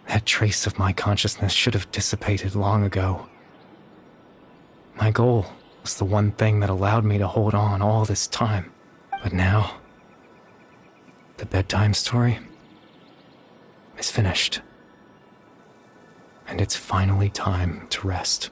that trace of my consciousness should have dissipated long ago. My goal was the one thing that allowed me to hold on all this time. But now, the bedtime story is finished. And it's finally time to rest.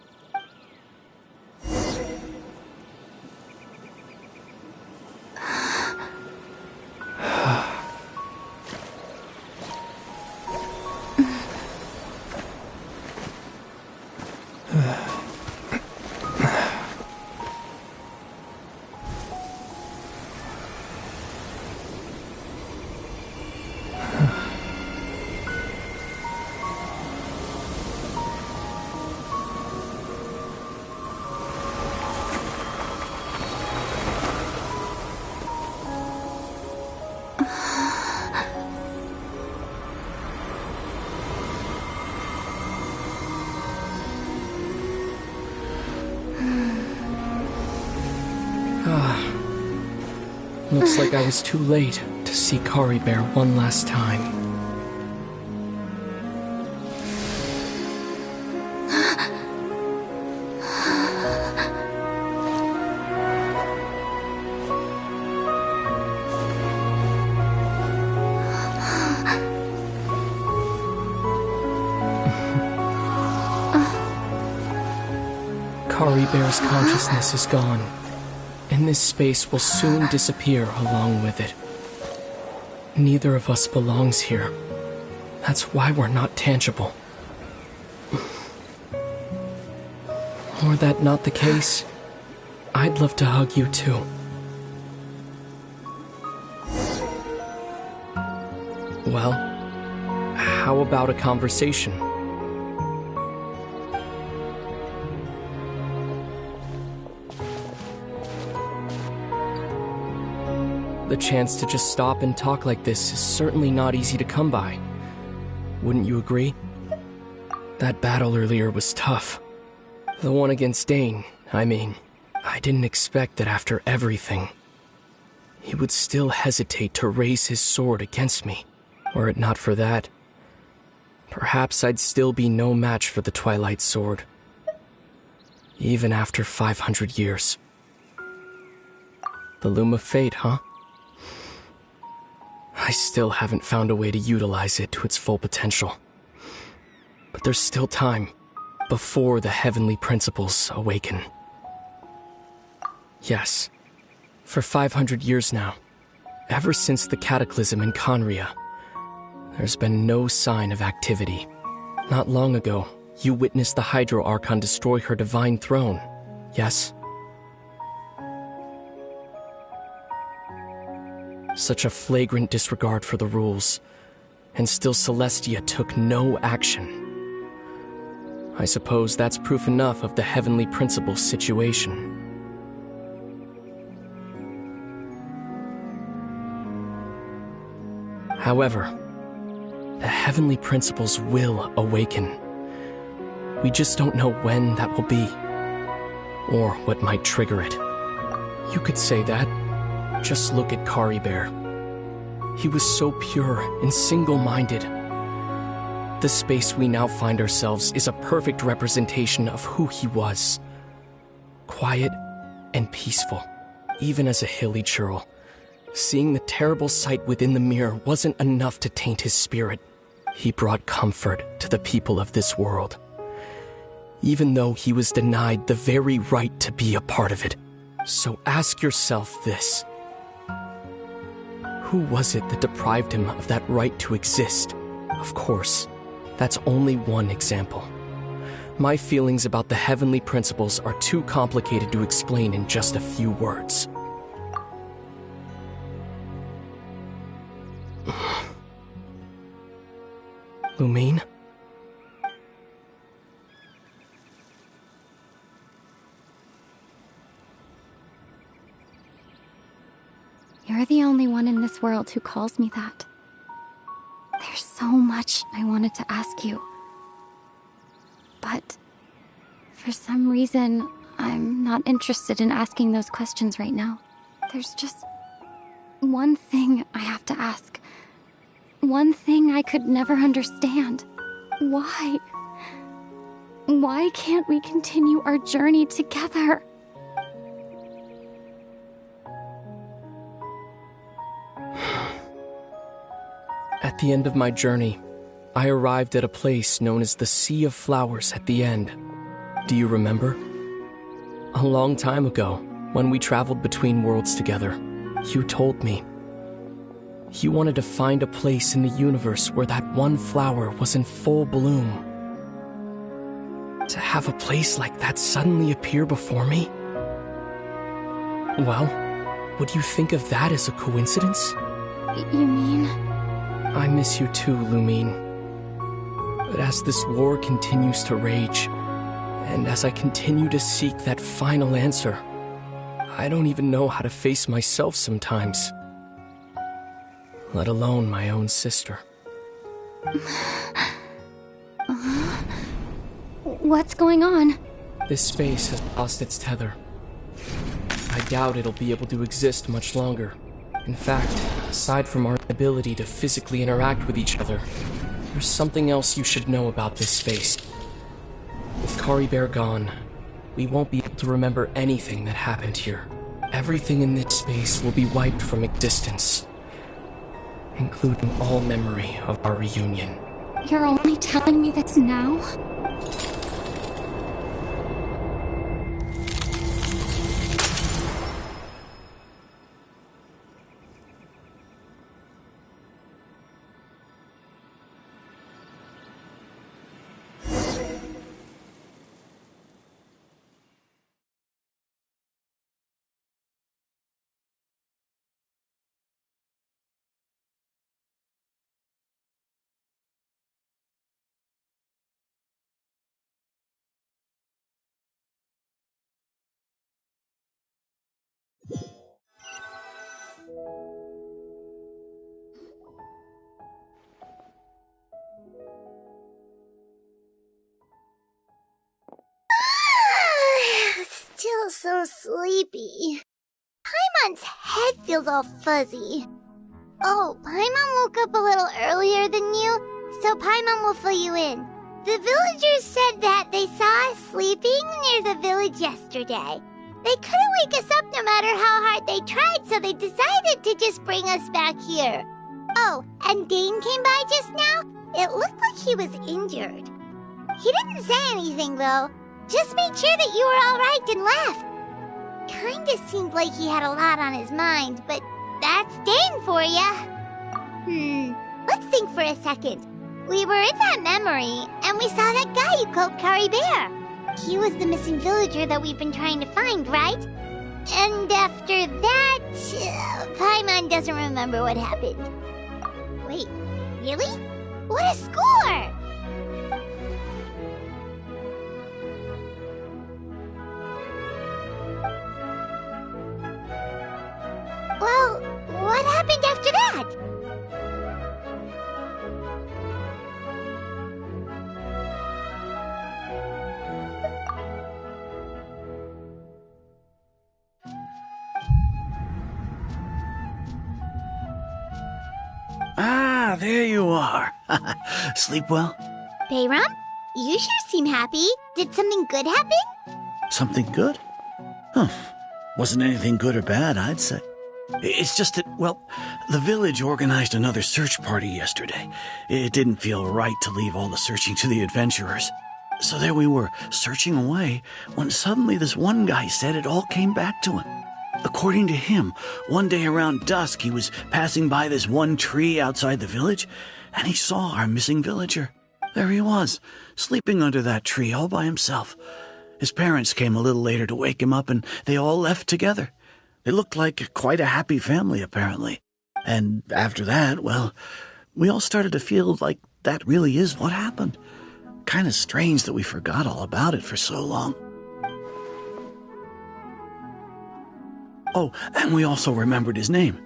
Looks like I was too late to see Kari Bear one last time. Kari Bear's consciousness is gone, and this space will soon disappear along with it. Neither of us belongs here. That's why we're not tangible. Were that not the case, I'd love to hug you too. Well, how about a conversation? The chance to just stop and talk like this is certainly not easy to come by. Wouldn't you agree? That battle earlier was tough. The one against Dain, I mean. I didn't expect that after everything, he would still hesitate to raise his sword against me. Were it not for that, perhaps I'd still be no match for the Twilight Sword. Even after 500 years. The Loom of Fate, huh? I still haven't found a way to utilize it to its full potential. But there's still time before the heavenly principles awaken. Yes, for 500 years now, ever since the cataclysm in Conria, there's been no sign of activity. Not long ago, you witnessed the Hydro Archon destroy her divine throne, yes? Such a flagrant disregard for the rules, and still Celestia took no action. I suppose that's proof enough of the heavenly principles situation. However, the heavenly principles will awaken. We just don't know when that will be, or what might trigger it. You could say that. Just look at Kari Bear. He was so pure and single-minded. The space we now find ourselves is a perfect representation of who he was. Quiet and peaceful, even as a hilly churl. Seeing the terrible sight within the mirror wasn't enough to taint his spirit. He brought comfort to the people of this world, even though he was denied the very right to be a part of it. So ask yourself this. Who was it that deprived him of that right to exist? Of course, that's only one example. My feelings about the heavenly principles are too complicated to explain in just a few words. Lumine? You're the only one in this world who calls me that. There's so much I wanted to ask you. But for some reason, I'm not interested in asking those questions right now. There's just one thing I have to ask. One thing I could never understand. Why? Why can't we continue our journey together? At the end of my journey, I arrived at a place known as the Sea of Flowers at the end. Do you remember? A long time ago, when we traveled between worlds together, you told me. You wanted to find a place in the universe where that one flower was in full bloom. To have a place like that suddenly appear before me? Well, would you think of that as a coincidence? You mean? I miss you too, Lumine. But as this war continues to rage, and as I continue to seek that final answer, I don't even know how to face myself sometimes. Let alone my own sister. What's going on? This space has lost its tether. I doubt it'll be able to exist much longer. In fact, aside from our ability to physically interact with each other, there's something else you should know about this space. With Kari Bear gone, we won't be able to remember anything that happened here. Everything in this space will be wiped from existence, including all memory of our reunion. You're only telling me this now? Still so sleepy. Paimon's head feels all fuzzy. Oh, Paimon woke up a little earlier than you, so Paimon will fill you in. The villagers said that they saw us sleeping near the village yesterday. They couldn't wake us up no matter how hard they tried, so they decided to just bring us back here. Oh, and Dain came by just now. It looked like he was injured. He didn't say anything, though. Just made sure that you were all right and left. Kinda seemed like he had a lot on his mind, but that's Dain for ya. Let's think for a second. We were in that memory, and we saw that guy you called Kari Bear. He was the missing villager that we've been trying to find, right? And after that, Paimon doesn't remember what happened. Wait, really? What a score! Well, what happened after that? Ah, there you are. Sleep well? Bayram, you sure seem happy. Did something good happen? Something good? Huh. Wasn't anything good or bad, I'd say. It's just that, well, the village organized another search party yesterday. It didn't feel right to leave all the searching to the adventurers. So there we were, searching away, when suddenly this one guy said it all came back to him. According to him, one day around dusk he was passing by this one tree outside the village, and he saw our missing villager. There he was, sleeping under that tree all by himself. His parents came a little later to wake him up, and they all left together. They looked like quite a happy family, apparently. And after that, well, we all started to feel like that really is what happened. Kind of strange that we forgot all about it for so long. Oh, and we also remembered his name,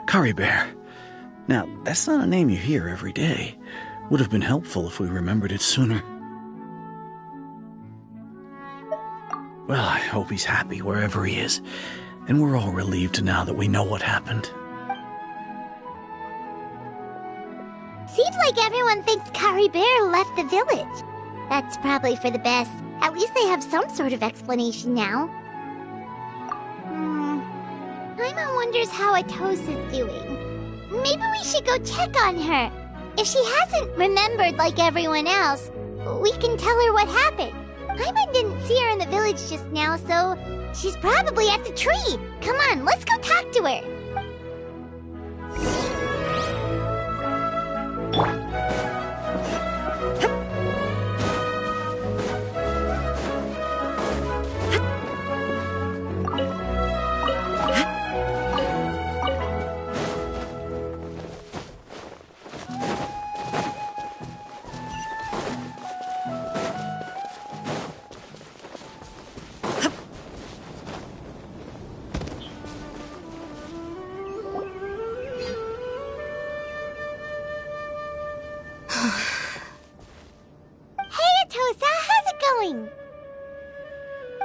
Kari Bear. Now, that's not a name you hear every day. Would have been helpful if we remembered it sooner. Well, I hope he's happy wherever he is, and we're all relieved now that we know what happened. Seems like everyone thinks Kari Bear left the village. That's probably for the best. At least they have some sort of explanation now. Paimon wonders how Atosa's doing. Maybe we should go check on her. If she hasn't remembered like everyone else, we can tell her what happened. Paimon didn't see her in the village just now, so she's probably at the tree. Come on, let's go talk to her.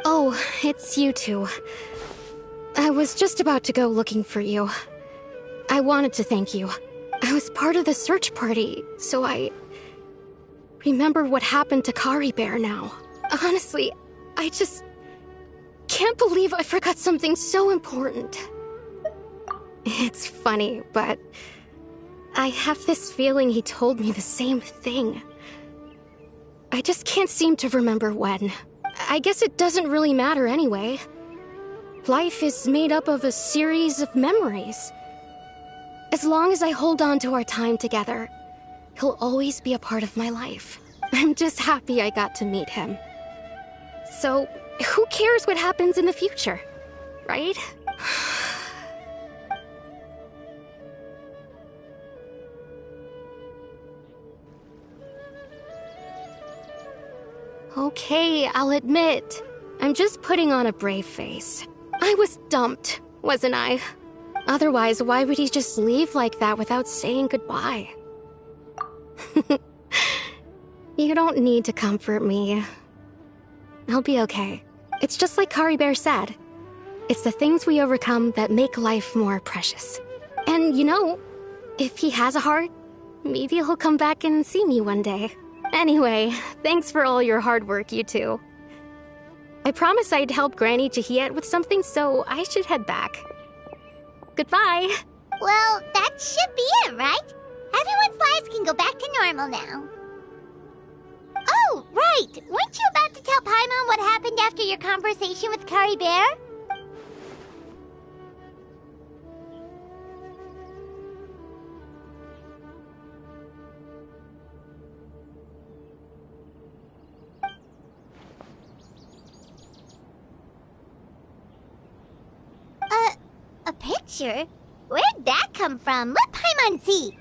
Oh, it's you two. I was just about to go looking for you. I wanted to thank you. I was part of the search party, so I remember what happened to Kari Bear now. Honestly, I just can't believe I forgot something so important. It's funny, but I have this feeling he told me the same thing. I just can't seem to remember when. I guess it doesn't really matter anyway. Life is made up of a series of memories. As long as I hold on to our time together, he'll always be a part of my life. I'm just happy I got to meet him. So, who cares what happens in the future, right? Okay, I'll admit, I'm just putting on a brave face. I was dumped, wasn't I? Otherwise, why would he just leave like that without saying goodbye? You don't need to comfort me. I'll be okay. It's just like Kari Bear said. It's the things we overcome that make life more precious. And you know, if he has a heart, maybe he'll come back and see me one day. Anyway, thanks for all your hard work, you two. I promised I'd help Granny Jahiet with something, so I should head back. Goodbye. Well, that should be it, right? Everyone's lives can go back to normal now. Oh, right! Weren't you about to tell Paimon what happened after your conversation with Kari Bear? A picture? Where'd that come from? Let Paimon see.